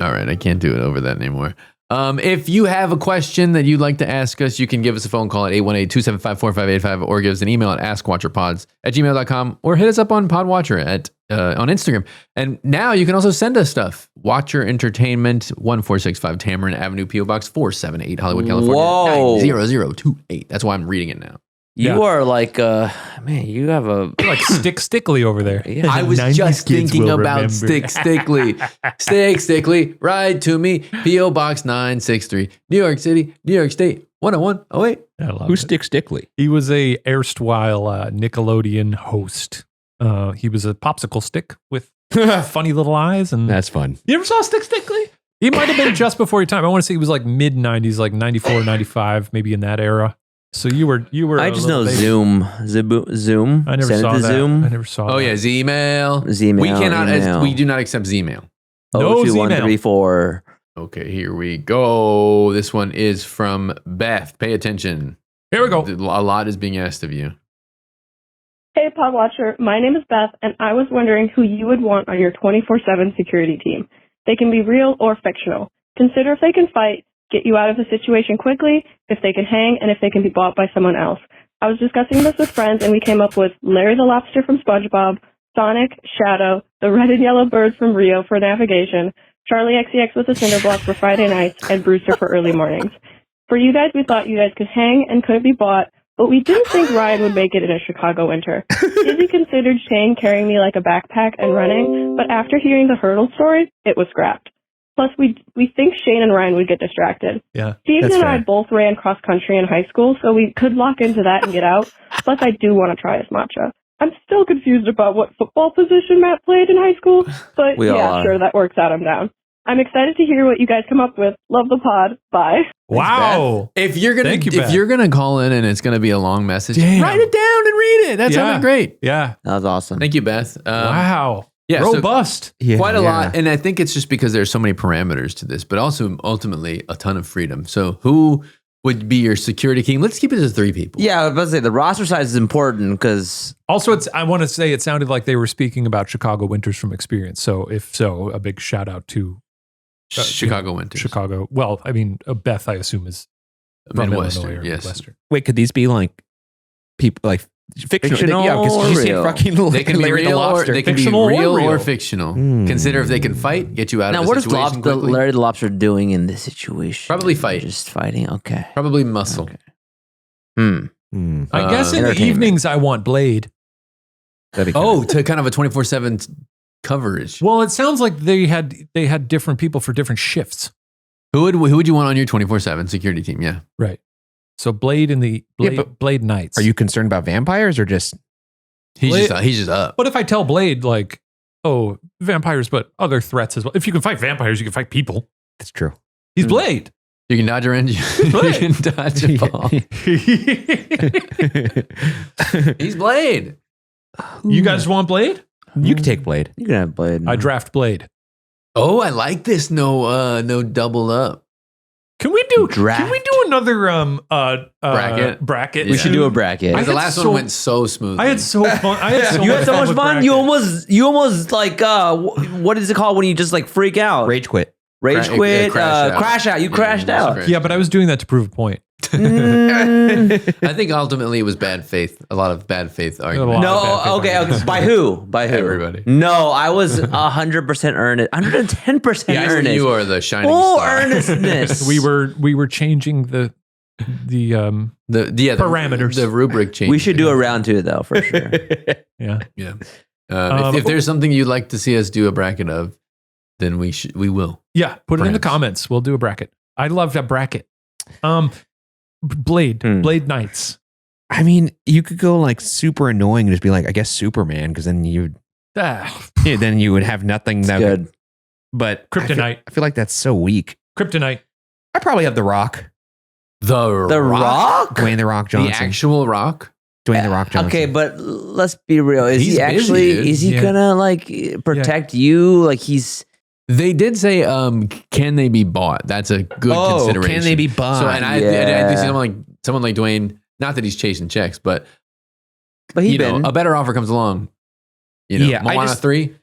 Speaker 4: All right, I can't do it over that anymore. If you have a question that you'd like to ask us, you can give us a phone call at 818-275-4585 or give us an email at AskWatcherPods@gmail.com or hit us up on Podwatcher on Instagram. And now you can also send us stuff. Watcher Entertainment, 1465 Tamarind Avenue, P.O. Box 478, Hollywood, California,
Speaker 3: Whoa.
Speaker 4: 90028. That's why I'm reading it now.
Speaker 3: You
Speaker 1: Yeah.
Speaker 3: are like, man, you have a.
Speaker 1: Like Stickly over there.
Speaker 3: Yeah.
Speaker 4: I was
Speaker 1: 90s
Speaker 4: just
Speaker 1: kids
Speaker 4: thinking
Speaker 1: will
Speaker 4: about
Speaker 1: remember.
Speaker 4: Stickly. Stickly, ride to me. P.O. Box 963, New York City, New York State, 10108.
Speaker 1: I love
Speaker 2: Who's
Speaker 1: it.
Speaker 2: Stick Stickley?
Speaker 1: He was a erstwhile Nickelodeon host. He was a popsicle stick with funny little eyes. And
Speaker 2: That's fun.
Speaker 1: you ever saw Stickly? He might have been just before your time. I want to say he was like mid 90s, like 94, 95, maybe in that era. So you were.
Speaker 3: I
Speaker 1: a
Speaker 3: just
Speaker 1: little
Speaker 3: know baby. Zoom.
Speaker 1: I never
Speaker 3: Send
Speaker 1: saw
Speaker 3: it to
Speaker 1: that.
Speaker 3: Zoom.
Speaker 1: I never saw.
Speaker 4: Oh,
Speaker 1: that.
Speaker 4: yeah, Zmail.
Speaker 3: Zmail,
Speaker 4: We cannot,
Speaker 3: email.
Speaker 4: we do not accept Zmail.
Speaker 1: No
Speaker 3: 02134.
Speaker 4: Okay, here we go. This one is from Beth. Pay attention.
Speaker 1: Here we go.
Speaker 4: A lot is being asked of you.
Speaker 6: Hey, Podwatcher. My name is Beth, and I was wondering who you would want on your 24/7 security team. They can be real or fictional. Consider if they can fight, get you out of the situation quickly, if they can hang, and if they can be bought by someone else. I was discussing this with friends, and we came up with Larry the Lobster from SpongeBob, Sonic, Shadow, the red and yellow bird from Rio for navigation, Charlie XCX with a cinder block for Friday nights, and Brewster for early mornings. For you guys, we thought you guys could hang and couldn't be bought, but we didn't think Ryan would make it in a Chicago winter. Izzy considered Shane carrying me like a backpack and running, but after hearing the hurdle story, it was scrapped. Plus, we think Shane and Ryan would get distracted.
Speaker 1: Yeah.
Speaker 6: Steven
Speaker 2: That's
Speaker 6: and I
Speaker 2: fair.
Speaker 6: both ran cross country in high school, so we could lock into that and get out. Plus, I do want to try as matcha. I'm still confused about what football position Matt played in high school, but
Speaker 3: We all
Speaker 6: yeah,
Speaker 3: are.
Speaker 6: sure, that works out. I'm down. I'm excited to hear what you guys come up with. Love the pod. Bye.
Speaker 1: Wow.
Speaker 4: If you're gonna
Speaker 1: Thank you, Beth.
Speaker 4: if you're gonna call in and it's gonna be a long message,
Speaker 1: Damn.
Speaker 4: write it down and read it. That sounded great.
Speaker 1: Yeah.
Speaker 3: That was awesome.
Speaker 4: Thank you, Beth.
Speaker 1: Wow.
Speaker 4: yeah, so-
Speaker 1: Robust.
Speaker 2: Yeah,
Speaker 4: Quite a
Speaker 2: yeah.
Speaker 4: lot, and I think it's just because there's so many parameters to this, but also ultimately a ton of freedom. So, who would be your security king? Let's keep it to 3 people.
Speaker 3: Yeah, I was about to say the roster size is important because
Speaker 1: Also, I want to say it sounded like they were speaking about Chicago winters from experience. So if so, a big shout out to
Speaker 4: Chicago Winters,
Speaker 1: Chicago. Well, I mean, Beth, I assume is from
Speaker 4: Midwestern.
Speaker 1: Illinois or
Speaker 4: Yes,
Speaker 1: Midwestern.
Speaker 2: Wait, could these be like people like fictional? Yeah, because
Speaker 3: Fictional
Speaker 2: you
Speaker 3: or
Speaker 2: see
Speaker 3: real?
Speaker 2: fucking
Speaker 4: they can be
Speaker 2: Larry the
Speaker 4: real or
Speaker 2: Lobster.
Speaker 4: they can be
Speaker 1: Fictional or
Speaker 4: real or
Speaker 1: real?
Speaker 4: fictional.
Speaker 2: Hmm.
Speaker 4: Consider if they can fight, get you out
Speaker 3: now
Speaker 4: of
Speaker 3: what
Speaker 4: a
Speaker 3: is
Speaker 4: situation quickly.
Speaker 3: Larry the Lobster doing in this situation?
Speaker 4: Probably fight.
Speaker 3: Just fighting. Okay.
Speaker 4: Probably muscle.
Speaker 3: Okay. Hmm.
Speaker 2: Hmm.
Speaker 1: I guess in the
Speaker 3: Entertainment.
Speaker 1: evenings, I want Blade.
Speaker 2: That'd be kinda-
Speaker 4: Oh, to kind of a 24/7 coverage.
Speaker 1: Well, it sounds like they had different people for different shifts.
Speaker 4: Who would you want on your 24/7 security team? Yeah.
Speaker 1: Right. So Blade in the
Speaker 2: Yeah,
Speaker 1: Blade,
Speaker 2: but
Speaker 1: Blade Nights.
Speaker 2: Are you concerned about vampires or just?
Speaker 4: He's
Speaker 1: Blade-
Speaker 4: just up.
Speaker 1: But if I tell Blade, like, oh, vampires, but other threats as well. If you can fight vampires, you can fight people.
Speaker 2: It's true.
Speaker 1: He's Blade.
Speaker 4: You can dodge a wrench. You
Speaker 1: Blade.
Speaker 4: can dodge a ball. He's Blade.
Speaker 1: You guys want Blade?
Speaker 2: You can take Blade.
Speaker 3: You can have Blade.
Speaker 1: I draft Blade.
Speaker 4: Oh, I like this. No double up.
Speaker 1: Can we do
Speaker 3: Draft.
Speaker 1: another
Speaker 4: Bracket?
Speaker 3: we should do a bracket.
Speaker 1: I
Speaker 4: The
Speaker 1: had
Speaker 4: last
Speaker 1: so-
Speaker 4: one went so smoothly.
Speaker 1: I had so fun. I had so
Speaker 3: you
Speaker 1: much
Speaker 3: had so much
Speaker 1: with
Speaker 3: fun.
Speaker 1: bracket.
Speaker 3: You almost like what is it called when you just like freak out?
Speaker 2: Rage quit.
Speaker 3: Rage
Speaker 4: Cra-
Speaker 3: quit.
Speaker 4: crash out.
Speaker 3: Crash out. You crashed
Speaker 4: Yeah,
Speaker 3: out.
Speaker 4: crash.
Speaker 1: Yeah, but I was doing that to prove a point.
Speaker 4: I think ultimately it was bad faith. A lot of bad faith arguments.
Speaker 3: No, okay. By who? By who?
Speaker 4: Everybody.
Speaker 3: No, I was 100% earnest. 110%
Speaker 4: Yeah,
Speaker 3: earnest.
Speaker 4: you are the shining
Speaker 3: Full
Speaker 4: star.
Speaker 3: earnestness.
Speaker 1: we were changing the parameters.
Speaker 4: The rubric change.
Speaker 3: We should do a round 2 though, for sure.
Speaker 1: Yeah.
Speaker 4: Yeah. If there's something you'd like to see us do a bracket of, then we will.
Speaker 1: Yeah, put it in the
Speaker 4: Perhaps.
Speaker 1: comments. We'll do a bracket. I love a bracket. Blade Knights.
Speaker 2: I mean, you could go like super annoying and just be like, I guess Superman, because then you would have nothing that
Speaker 3: Good.
Speaker 2: But
Speaker 1: Kryptonite.
Speaker 2: I feel like that's so weak.
Speaker 1: Kryptonite.
Speaker 2: I probably have The Rock.
Speaker 4: The
Speaker 3: Rock?
Speaker 2: Dwayne The Rock Johnson.
Speaker 4: The actual Rock?
Speaker 2: Dwayne The Rock Johnson.
Speaker 3: Okay, but let's be real. Is
Speaker 4: He's
Speaker 3: he actually?
Speaker 4: busy,
Speaker 3: Is he
Speaker 1: yeah.
Speaker 3: gonna like protect you? Like he's.
Speaker 4: They did say, can they be bought? That's a good consideration.
Speaker 2: Can they be bought?
Speaker 4: So, and I do see someone like Dwayne, not that he's chasing checks, but
Speaker 3: But
Speaker 4: a better offer comes along. Moana 3,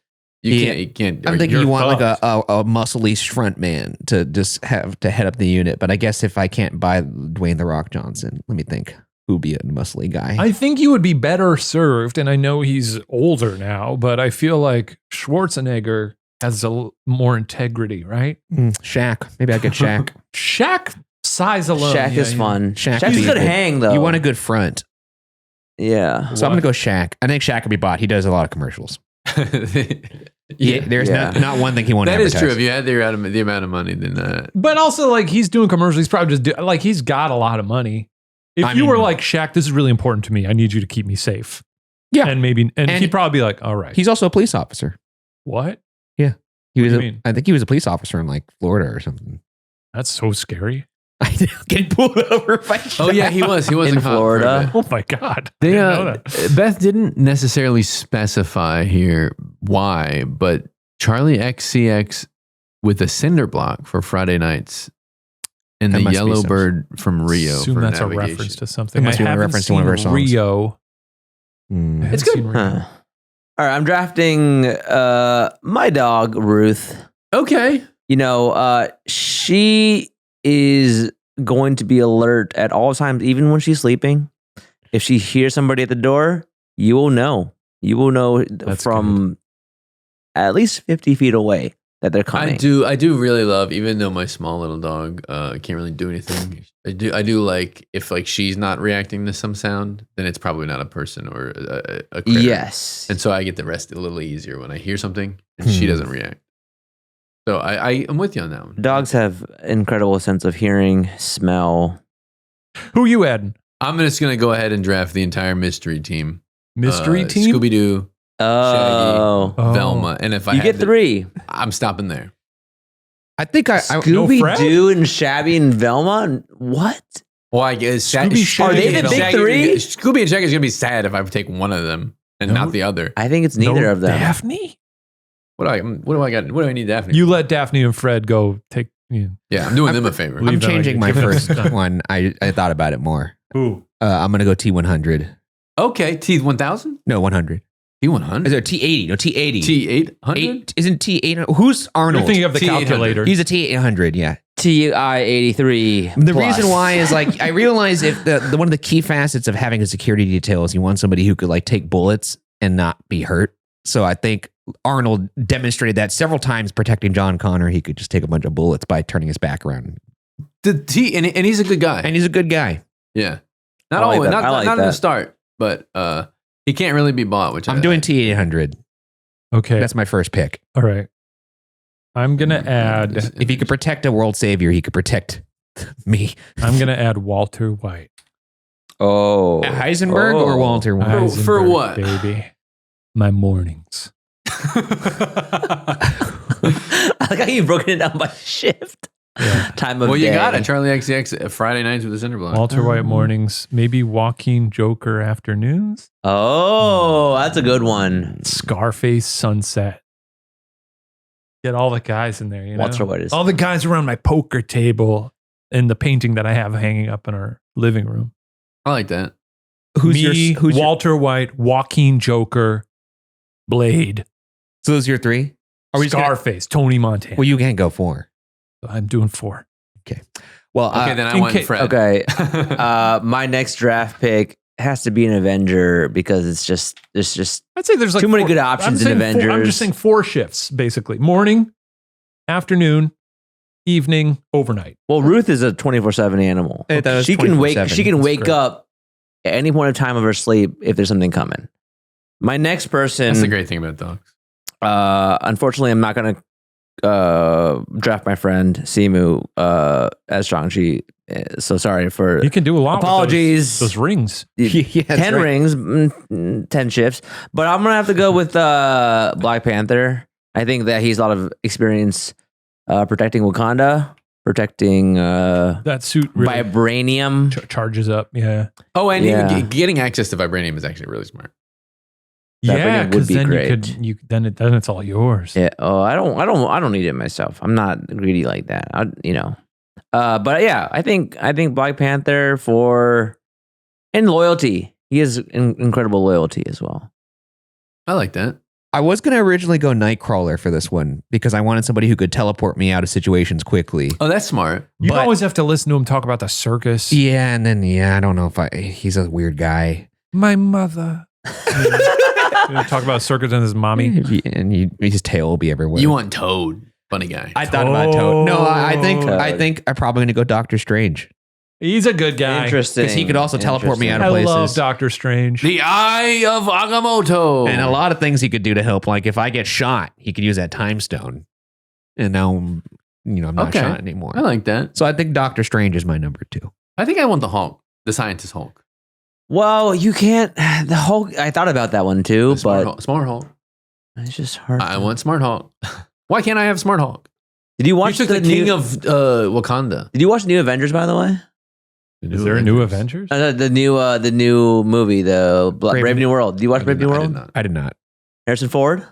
Speaker 4: you can't.
Speaker 2: I'm thinking
Speaker 1: you're
Speaker 2: you want
Speaker 1: fucked.
Speaker 2: like a muscly front man to just have to head up the unit. But I guess if I can't buy Dwayne The Rock Johnson, let me think. Who'd be a muscly guy?
Speaker 1: I think you would be better served, and I know he's older now, but I feel like Schwarzenegger has more integrity, right?
Speaker 2: Shaq. Maybe I get Shaq.
Speaker 1: Shaq size alone.
Speaker 3: Shaq is fun.
Speaker 2: Shaq
Speaker 3: Shaq's
Speaker 2: would be
Speaker 3: good
Speaker 2: good.
Speaker 3: hang though.
Speaker 2: You want a good front.
Speaker 3: Yeah.
Speaker 2: So I'm going to go Shaq. I think Shaq could be bought. He does a lot of commercials. There's
Speaker 3: Yeah.
Speaker 2: not one thing he won't
Speaker 4: That is
Speaker 2: advertise.
Speaker 4: true. If you had the amount of money, then
Speaker 1: But also, like, he's doing commercials. He's probably just he's got a lot of money. If
Speaker 2: I
Speaker 1: you were
Speaker 2: mean-
Speaker 1: like, Shaq, this is really important to me. I need you to keep me safe.
Speaker 2: Yeah.
Speaker 1: And
Speaker 2: And-
Speaker 1: he'd probably be like, all right.
Speaker 2: He's also a police officer.
Speaker 1: What?
Speaker 2: He was.
Speaker 1: What do you mean?
Speaker 2: I think he was a police officer in like Florida or something.
Speaker 1: That's so scary.
Speaker 2: I getting pulled over by
Speaker 4: oh yeah, he was. He was
Speaker 3: In
Speaker 4: a cop for a
Speaker 3: Florida.
Speaker 4: bit.
Speaker 1: Oh my God. I
Speaker 4: They,
Speaker 1: didn't know that.
Speaker 4: Beth didn't necessarily specify here why, but Charlie XCX with a cinder block for Friday nights and
Speaker 2: That
Speaker 4: the
Speaker 2: must be
Speaker 4: yellow
Speaker 2: some-
Speaker 4: bird from Rio
Speaker 1: Assume
Speaker 4: for
Speaker 1: that's
Speaker 4: navigation.
Speaker 1: a reference to something.
Speaker 2: It must
Speaker 1: I
Speaker 2: be a
Speaker 1: haven't
Speaker 2: reference to one of
Speaker 1: seen
Speaker 2: our songs.
Speaker 1: Rio.
Speaker 2: Hmm.
Speaker 1: I haven't
Speaker 4: good.
Speaker 1: seen Rio.
Speaker 3: Huh. All right, I'm drafting my dog Ruth.
Speaker 4: Okay.
Speaker 3: She is going to be alert at all times, even when she's sleeping. If she hears somebody at the door, you will know. You will know
Speaker 1: That's
Speaker 3: from at least 50 feet away that they're coming.
Speaker 4: I do really love, even though my small little dog can't really do anything. I do like if like she's not reacting to some sound, then it's probably not a person or a critter.
Speaker 3: Yes.
Speaker 4: And so I get the rest a little easier when I hear something and she doesn't react. So I'm with you on that one.
Speaker 3: Dogs have incredible sense of hearing, smell.
Speaker 1: Who you adding?
Speaker 4: I'm just gonna go ahead and draft the entire mystery team.
Speaker 1: Mystery team?
Speaker 4: Scooby Doo,
Speaker 3: Oh.
Speaker 1: Oh.
Speaker 4: Velma, and if I
Speaker 3: You
Speaker 4: had
Speaker 3: get 3.
Speaker 4: I'm stopping there.
Speaker 2: I think I
Speaker 3: Scooby Doo and Shabby and Velma? What?
Speaker 4: Well, I guess
Speaker 1: Scooby, Shaggy,
Speaker 3: Are they the
Speaker 1: and
Speaker 3: big
Speaker 1: Velma.
Speaker 3: three?
Speaker 4: Scooby and Shaggy is gonna be sad if I take one of them and
Speaker 1: No.
Speaker 4: not the other.
Speaker 3: I think it's neither
Speaker 1: No
Speaker 3: of them.
Speaker 1: Daphne?
Speaker 4: What do I got? What do I need Daphne?
Speaker 1: You let Daphne and Fred go take.
Speaker 4: Yeah, I'm doing them a favor.
Speaker 1: Leave
Speaker 2: I'm
Speaker 1: them
Speaker 2: changing
Speaker 1: out.
Speaker 2: my
Speaker 1: Give them
Speaker 2: first
Speaker 1: stuff.
Speaker 2: one. I thought about it more.
Speaker 1: Who?
Speaker 2: I'm gonna go T100.
Speaker 4: Okay, T1000,
Speaker 2: No, 100. Is
Speaker 4: T100,
Speaker 2: there T80? No, T80.
Speaker 4: T800.
Speaker 2: Isn't T800? Who's
Speaker 1: You're
Speaker 2: Arnold?
Speaker 1: thinking of the
Speaker 4: T800.
Speaker 1: calculator.
Speaker 2: He's a T800. Yeah.
Speaker 3: TI-83.
Speaker 2: The
Speaker 3: plus.
Speaker 2: reason why is like I realize if the one of the key facets of having a security detail is you want somebody who could like take bullets and not be hurt. So I think Arnold demonstrated that several times protecting John Connor. He could just take a bunch of bullets by turning his back around.
Speaker 4: And he's a good guy.
Speaker 2: And he's a good guy.
Speaker 4: Yeah, not
Speaker 3: I like
Speaker 4: always,
Speaker 3: that. I like
Speaker 4: not in the
Speaker 3: that.
Speaker 4: start, but he can't really be bought. Which
Speaker 2: I'm doing T800.
Speaker 1: Okay.
Speaker 2: That's my first pick.
Speaker 1: All right. I'm going to add.
Speaker 2: If he could protect a world savior, he could protect me.
Speaker 1: I'm going to add Walter White.
Speaker 3: Oh.
Speaker 2: Heisenberg
Speaker 3: Oh.
Speaker 2: or Walter White?
Speaker 4: For
Speaker 1: Heisenberg,
Speaker 4: what?
Speaker 1: baby? My mornings.
Speaker 3: I like how you broken it down by shift.
Speaker 1: Yeah.
Speaker 3: Time of
Speaker 4: Well,
Speaker 3: day.
Speaker 4: you got it. Charlie XCX Friday nights with the cinder block.
Speaker 1: Walter White mornings. Maybe Walking Joker afternoons.
Speaker 3: Oh, that's a good one.
Speaker 1: Scarface sunset. Get all the guys in there. You know?
Speaker 3: Walter White is.
Speaker 1: All the guys around my poker table and the painting that I have hanging up in our living room.
Speaker 4: I like that.
Speaker 1: Me, Walter White, Walking Joker, Blade,
Speaker 2: So those are your three? Are we just gonna-
Speaker 1: Scarface, Tony Montana.
Speaker 2: Well, you can't go 4.
Speaker 1: I'm doing 4.
Speaker 2: Well,
Speaker 4: Okay, then I went Fred.
Speaker 3: Okay. My next draft pick has to be an Avenger because it's just there's just
Speaker 1: I'd say there's like
Speaker 3: too many
Speaker 1: 4
Speaker 3: good options in
Speaker 1: I'm
Speaker 3: Avengers.
Speaker 1: just saying 4 shifts basically: morning, afternoon, evening, overnight.
Speaker 3: Well, Ruth is a 24/7 animal.
Speaker 2: That was
Speaker 3: She can
Speaker 2: 24/7.
Speaker 3: She can
Speaker 1: That's
Speaker 3: wake
Speaker 1: great.
Speaker 3: up at any point of time of her sleep if there's something coming. My next person.
Speaker 4: That's the great thing about dogs.
Speaker 3: Unfortunately, I'm not going to draft my friend Simu as Shang-Chi. So sorry for
Speaker 1: You can do a lot.
Speaker 3: apologies.
Speaker 1: With those rings.
Speaker 2: Yeah, that's
Speaker 3: 10
Speaker 2: right.
Speaker 3: rings, 10 shifts. But I'm going to have to go with Black Panther. I think that he's a lot of experience protecting Wakanda, protecting
Speaker 1: That suit really
Speaker 3: vibranium.
Speaker 1: charges up. Yeah.
Speaker 4: Oh, and
Speaker 3: Yeah.
Speaker 4: even getting access to vibranium is actually really smart.
Speaker 1: Yeah,
Speaker 3: Vibranium would
Speaker 1: because
Speaker 3: be
Speaker 1: then
Speaker 3: great.
Speaker 1: then it's all yours.
Speaker 3: Yeah. Oh, I don't need it myself. I'm not greedy like that. But yeah, I think Black Panther and loyalty. He has incredible loyalty as well.
Speaker 4: I like that.
Speaker 2: I was going to originally go Nightcrawler for this one because I wanted somebody who could teleport me out of situations quickly.
Speaker 4: Oh, that's smart.
Speaker 1: You
Speaker 2: But-
Speaker 1: always have to listen to him talk about the circus.
Speaker 2: Yeah, and then I don't know if he's a weird guy.
Speaker 1: My mother. Talk about circus and his mommy.
Speaker 2: And his tail will be everywhere.
Speaker 4: You want Toad. Funny guy.
Speaker 2: I thought about Toad. No, I think
Speaker 3: Toad.
Speaker 2: I'm probably going to go Doctor Strange
Speaker 1: He's a good guy.
Speaker 3: Interesting.
Speaker 2: because he could also teleport me out
Speaker 1: I
Speaker 2: of places.
Speaker 1: love Doctor Strange.
Speaker 4: The Eye of Agamotto.
Speaker 2: And a lot of things he could do to help. Like if I get shot, he could use that time stone. And now, I'm not
Speaker 4: Okay.
Speaker 2: shot anymore.
Speaker 4: I like that.
Speaker 2: So I think Doctor Strange is my number 2.
Speaker 4: I think I want the Hulk. The scientist Hulk.
Speaker 3: Well, you can't. The Hulk. I thought about that one too,
Speaker 4: The smart
Speaker 3: but
Speaker 4: Hulk. Smart Hulk.
Speaker 3: it's just hard.
Speaker 4: I want Smart Hulk. Why can't I have Smart Hulk?
Speaker 3: Did you
Speaker 4: You
Speaker 3: watch
Speaker 4: took the king of Wakanda.
Speaker 3: Did you watch the new Avengers? By the way,
Speaker 1: Is there a new Avengers?
Speaker 3: the new movie, the Brave New World. Did you watch
Speaker 4: I
Speaker 3: Brave
Speaker 4: did
Speaker 3: New
Speaker 4: not- I
Speaker 3: World?
Speaker 4: did not.
Speaker 2: I did not.
Speaker 3: Harrison Ford. It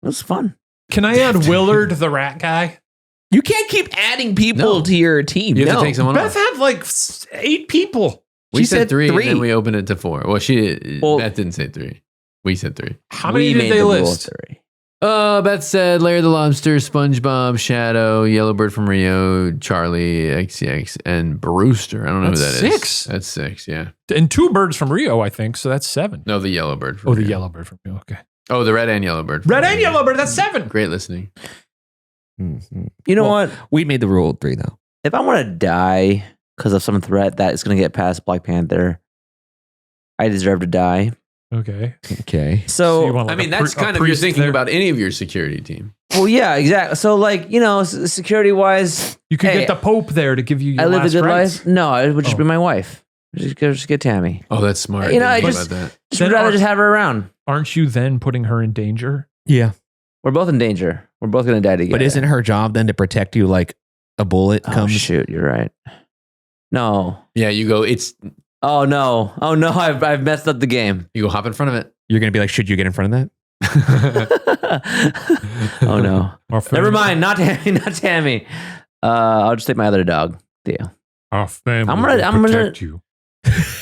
Speaker 3: was fun.
Speaker 1: Can I add Willard, the rat guy?
Speaker 2: You can't keep adding people
Speaker 4: No.
Speaker 2: to your team.
Speaker 4: You have
Speaker 2: No.
Speaker 4: to take someone
Speaker 1: Beth
Speaker 4: off.
Speaker 1: had like 8 people.
Speaker 4: We
Speaker 2: She
Speaker 4: said
Speaker 2: said
Speaker 4: 3,
Speaker 2: three.
Speaker 4: and then we opened it to 4. Well, Beth didn't say 3. We said 3.
Speaker 1: How many
Speaker 3: We
Speaker 1: did
Speaker 3: made
Speaker 1: they
Speaker 3: the rule
Speaker 1: list?
Speaker 3: 3.
Speaker 4: Beth said Larry the Lobster, SpongeBob, Shadow, Yellowbird from Rio, Charlie, XCX, and Brewster. I don't know who that
Speaker 1: That's
Speaker 4: is.
Speaker 1: 6.
Speaker 4: That's 6, yeah.
Speaker 1: And 2 birds from Rio, I think. So that's 7.
Speaker 4: No, the Yellowbird from
Speaker 1: Oh, the
Speaker 4: Rio.
Speaker 1: yellow bird from Rio. Okay.
Speaker 4: Oh, the red and Yellowbird. from
Speaker 1: Red and
Speaker 4: Rio.
Speaker 1: yellow bird. That's 7.
Speaker 4: Great listening.
Speaker 2: Mhm.
Speaker 3: You know
Speaker 2: Well,
Speaker 3: what?
Speaker 2: We made the rule 3 though.
Speaker 3: If I want to die because of some threat that is going to get past Black Panther, I deserve to die.
Speaker 1: Okay.
Speaker 2: Okay.
Speaker 1: So you
Speaker 3: So,
Speaker 1: want
Speaker 4: I
Speaker 1: like
Speaker 4: mean,
Speaker 1: a
Speaker 4: that's
Speaker 1: pri- a
Speaker 4: kind of you're
Speaker 1: priest
Speaker 4: thinking
Speaker 1: there?
Speaker 4: about any of your security team.
Speaker 3: well, yeah, exactly. So, like, security wise,
Speaker 1: You could
Speaker 3: Hey,
Speaker 1: get the Pope there to give you your
Speaker 3: I lived a
Speaker 1: last
Speaker 3: good
Speaker 1: rites.
Speaker 3: life. No, it would just
Speaker 1: Oh.
Speaker 3: be my wife. Just get Tammy.
Speaker 4: Oh, that's smart.
Speaker 3: You know,
Speaker 4: Didn't
Speaker 3: I
Speaker 4: think
Speaker 3: just-
Speaker 4: about that.
Speaker 3: Just
Speaker 1: Then
Speaker 3: would rather
Speaker 1: are-
Speaker 3: just have her around.
Speaker 1: Aren't you then putting her in danger?
Speaker 2: Yeah.
Speaker 3: We're both in danger. We're both going to die together.
Speaker 2: But isn't her job then to protect you like a bullet
Speaker 3: Oh,
Speaker 2: comes?
Speaker 3: shoot, you're right. No.
Speaker 4: Yeah, you go. It's
Speaker 3: Oh, no. Oh, no. I've messed up the game.
Speaker 4: you go hop in front of it.
Speaker 2: You're going to be like, should you get in front of that?
Speaker 3: Oh, no.
Speaker 1: Our
Speaker 3: Never
Speaker 1: family-
Speaker 3: mind. Not Tammy. Not Tammy. I'll just take my other dog, Theo.
Speaker 1: Our family
Speaker 3: I'm gonna-
Speaker 1: will
Speaker 3: I'm gonna-
Speaker 1: protect you.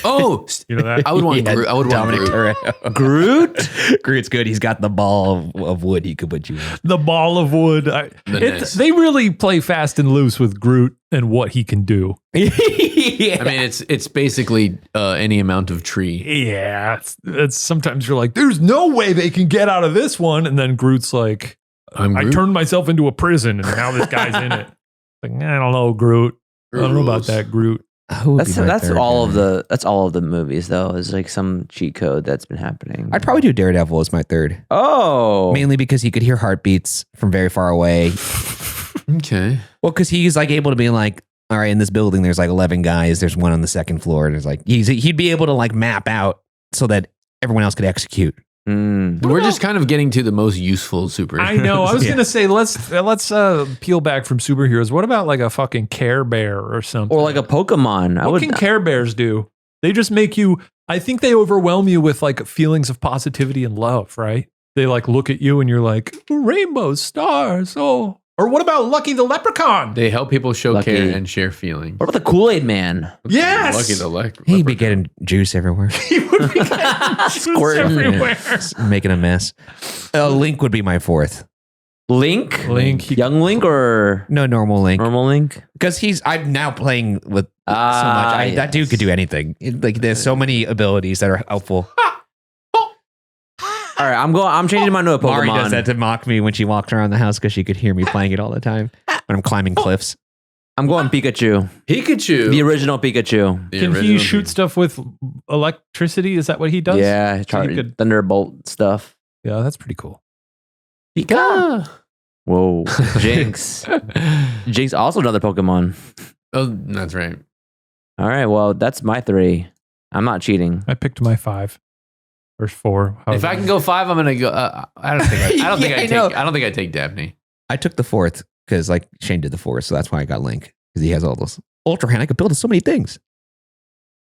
Speaker 4: Oh,
Speaker 1: You know that?
Speaker 4: I would want.
Speaker 2: Yeah,
Speaker 4: Groot. I would want
Speaker 2: Dominic
Speaker 4: Groot.
Speaker 2: Toretto.
Speaker 3: Groot?
Speaker 2: Groot's good. He's got the ball of wood he could put you in.
Speaker 1: The ball of wood.
Speaker 4: The nest.
Speaker 1: They really play fast and loose with Groot and what he can do.
Speaker 2: Yeah.
Speaker 4: I mean, it's basically any amount of tree.
Speaker 1: Yeah. It's sometimes you're like, there's no way they can get out of this one. And then Groot's like,
Speaker 4: I'm
Speaker 1: I
Speaker 4: Groot.
Speaker 1: turned myself into a prison and now this guy's in it. Like, I don't know, Groot. I don't know about
Speaker 4: rules.
Speaker 1: that, Groot.
Speaker 2: Who would
Speaker 3: That's
Speaker 2: be my
Speaker 3: that's
Speaker 2: third
Speaker 3: all
Speaker 2: guy?
Speaker 3: of the movies though. Is like some cheat code that's been happening.
Speaker 2: I'd probably do Daredevil as my third.
Speaker 3: Oh.
Speaker 2: Mainly because he could hear heartbeats from very far away.
Speaker 4: Okay.
Speaker 2: Well, because he's like able to be like, all right, in this building, there's like 11 guys. There's one on the second floor. There's like, he'd be able to like map out so that everyone else could execute.
Speaker 4: We're just kind of getting to the most useful superheroes.
Speaker 1: I know. I was
Speaker 2: Yeah.
Speaker 1: gonna say let's peel back from superheroes. What about like a fucking Care Bear or something?
Speaker 3: Or like a Pokemon.
Speaker 1: what can Care Bears do? They just make you. I think they overwhelm you with like feelings of positivity and love. Right? They like look at you and you're like rainbows, stars. Oh, or what about Lucky the Leprechaun?
Speaker 4: They help people show
Speaker 3: Lucky.
Speaker 4: care and share feeling.
Speaker 3: What about the Kool-Aid Man?
Speaker 1: Yes!
Speaker 4: Lucky the
Speaker 2: He'd be getting juice everywhere,
Speaker 1: He would be getting juice
Speaker 3: Squirting.
Speaker 1: everywhere.
Speaker 2: making a mess. Link would be my fourth.
Speaker 3: Link?
Speaker 1: Link.
Speaker 3: Young Link or
Speaker 2: No, normal Link.
Speaker 3: normal Link?
Speaker 2: Because I'm now playing with so much. That dude could do anything. Like there's so many abilities that are helpful.
Speaker 3: All right, I'm changing mine to a Pokemon.
Speaker 2: Mari does that to mock me when she walks around the house because she could hear me playing it all the time when I'm climbing cliffs.
Speaker 3: I'm going Pikachu.
Speaker 4: Pikachu.
Speaker 3: The original Pikachu.
Speaker 4: The
Speaker 1: Can he
Speaker 4: original
Speaker 1: shoot stuff with electricity? Is that what he does?
Speaker 3: Yeah,
Speaker 1: So you could-
Speaker 3: Thunderbolt stuff.
Speaker 1: Yeah, that's pretty cool.
Speaker 4: Pika.
Speaker 3: Whoa. Jinx. Jinx, also another Pokemon.
Speaker 4: Oh, that's right.
Speaker 3: All right, well, that's my 3. I'm not cheating.
Speaker 1: I picked my 5 or 4.
Speaker 4: If I can go 5, I'm gonna go. I don't think. I don't think I take. I don't think I take Daphne.
Speaker 2: I took the 4th because like Shane did the 4th, so that's why I got Link because he has all those Ultra Hand. I could build so many things.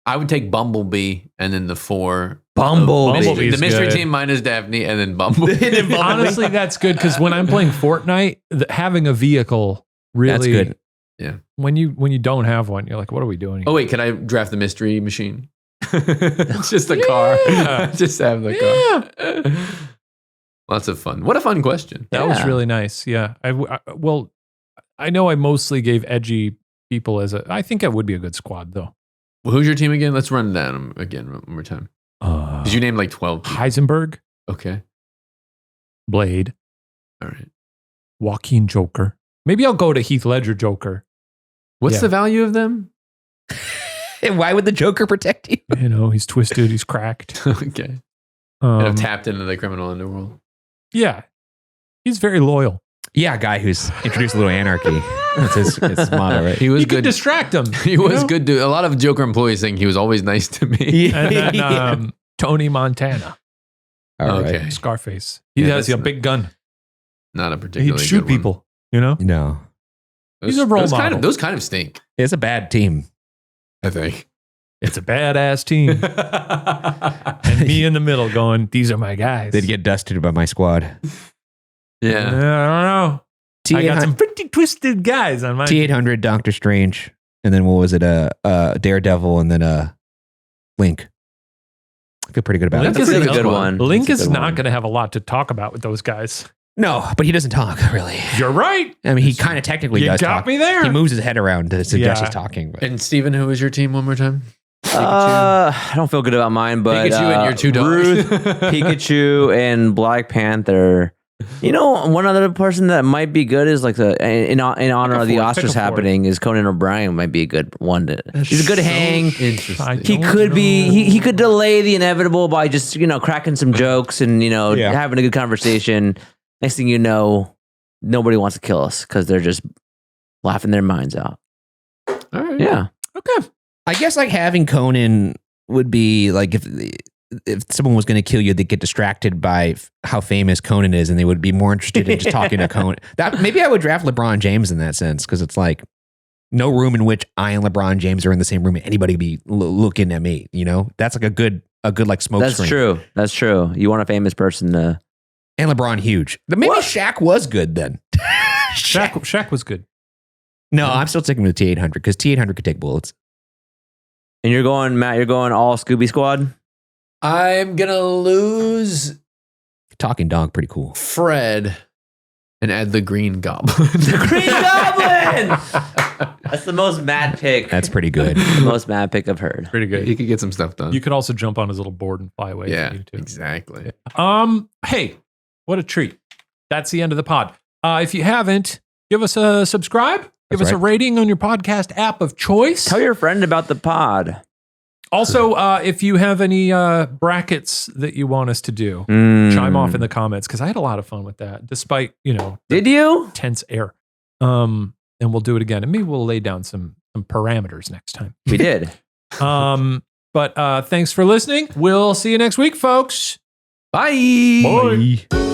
Speaker 4: I would take Bumblebee and then the 4.
Speaker 1: Bumblebee's
Speaker 4: The mystery
Speaker 1: good.
Speaker 4: team minus Daphne and then Bumblebee.
Speaker 1: Honestly, that's good because when I'm playing Fortnite, having a vehicle really
Speaker 2: That's good.
Speaker 4: Yeah.
Speaker 1: When you don't have one, you're like, what are we doing?
Speaker 4: Oh wait, can I draft the mystery machine? It's just a car. Just have the car. Lots of fun. What a fun question.
Speaker 1: That was really nice. Yeah. I know I mostly gave edgy people I think it would be a good squad though.
Speaker 4: Well, who's your team again? Let's run down again one more time. Because you named like 12 people.
Speaker 1: Heisenberg,
Speaker 4: Okay.
Speaker 1: Blade,
Speaker 4: All right.
Speaker 1: Joaquin Joker. Maybe I'll go to Heath Ledger Joker.
Speaker 4: What's
Speaker 1: Yeah.
Speaker 4: the value of them?
Speaker 2: And why would the Joker protect you?
Speaker 1: You know, he's twisted, he's cracked.
Speaker 4: Okay. And I've
Speaker 1: Um,
Speaker 4: tapped into the criminal underworld.
Speaker 1: yeah. He's very loyal.
Speaker 2: Yeah, a guy who's introduced a little anarchy. That's his motto, right?
Speaker 4: He was
Speaker 1: You can
Speaker 4: good.
Speaker 1: distract him.
Speaker 4: He was good. A lot of Joker employees think he was always nice to me.
Speaker 1: And then Tony Montana,
Speaker 2: All right.
Speaker 4: Okay.
Speaker 1: Scarface. He
Speaker 4: Yeah,
Speaker 1: has
Speaker 4: that's
Speaker 1: a big gun.
Speaker 4: Not a particularly
Speaker 1: He'd shoot
Speaker 4: good one.
Speaker 1: people, you know?
Speaker 2: No,
Speaker 1: He's a role
Speaker 4: those
Speaker 1: model.
Speaker 4: those kind of stink,
Speaker 2: it's a bad team.
Speaker 4: I think.
Speaker 1: It's a badass team. And me in the middle going, these are my guys.
Speaker 2: They'd get dusted by my squad.
Speaker 4: Yeah.
Speaker 1: I don't know. I got some
Speaker 2: T800,
Speaker 1: pretty twisted guys on my
Speaker 2: T800, Doctor Strange, and then what was it? Daredevil, and then Link. I feel pretty good about
Speaker 1: Link
Speaker 2: it.
Speaker 3: That's
Speaker 1: is
Speaker 3: a good one.
Speaker 1: Link
Speaker 3: That's a
Speaker 1: is
Speaker 3: good
Speaker 1: not
Speaker 3: one.
Speaker 1: going to have a lot to talk about with those guys.
Speaker 2: No, but he doesn't talk really.
Speaker 1: You're right.
Speaker 2: I mean, he kind of technically
Speaker 1: You
Speaker 2: does
Speaker 1: got
Speaker 2: talk.
Speaker 1: me there.
Speaker 2: He moves his head around to suggest
Speaker 1: Yeah.
Speaker 2: he's talking. But
Speaker 4: And Steven, who was your team one more time?
Speaker 3: I don't feel good about mine, but
Speaker 4: Pikachu and your 2 dogs.
Speaker 3: Ruth, Pikachu, and Black Panther. You know, one other person that might be good is like in honor of the
Speaker 1: fourth, pick a
Speaker 3: Oscars
Speaker 1: fourth.
Speaker 3: happening is Conan O'Brien might be a good one. He's a good hang.
Speaker 4: Interesting.
Speaker 3: He could be. He could delay the inevitable by just cracking some jokes and
Speaker 2: Yeah.
Speaker 3: having a good conversation. Next thing you know, nobody wants to kill us because they're just laughing their minds out.
Speaker 4: All right.
Speaker 3: Yeah.
Speaker 1: Okay.
Speaker 2: I guess like having Conan would be like if someone was going to kill you, they'd get distracted by how famous Conan is, and they would be more interested in just talking to Conan. That maybe I would draft LeBron James in that sense because it's like no room in which I and LeBron James are in the same room and anybody be looking at me. You know, that's like a good like smoke
Speaker 3: That's
Speaker 2: screen.
Speaker 3: true. That's true. You want a famous person to.
Speaker 2: And LeBron huge. But maybe
Speaker 3: What?
Speaker 2: Shaq was good then.
Speaker 1: Shaq was good.
Speaker 2: No, I'm still sticking with T800 because T800 could take bullets.
Speaker 3: And you're going, Matt. You're going all Scooby Squad.
Speaker 4: I'm gonna lose
Speaker 2: Talking dog, pretty cool.
Speaker 4: Fred and add the Green Goblin.
Speaker 3: The Green Goblin. That's the most mad pick.
Speaker 2: That's pretty good.
Speaker 3: the most mad pick I've heard.
Speaker 1: Pretty
Speaker 4: He
Speaker 1: good.
Speaker 4: could get some stuff done.
Speaker 1: You could also jump on his little board and fly away. if
Speaker 4: Yeah,
Speaker 1: you need to.
Speaker 4: exactly.
Speaker 1: Hey, what a treat. That's the end of the pod. If you haven't, give us a subscribe. Give
Speaker 2: That's
Speaker 1: us a
Speaker 2: right.
Speaker 1: rating on your podcast app of choice.
Speaker 3: Tell your friend about the pod.
Speaker 1: Also, if you have any brackets that you want us to do, chime off in the comments because I had a lot of fun with that, despite,
Speaker 3: Did you?
Speaker 1: tense air. And we'll do it again. And maybe we'll lay down some parameters next time.
Speaker 3: We did.
Speaker 1: But thanks for listening. We'll see you next week, folks.
Speaker 4: Bye.
Speaker 1: Bye.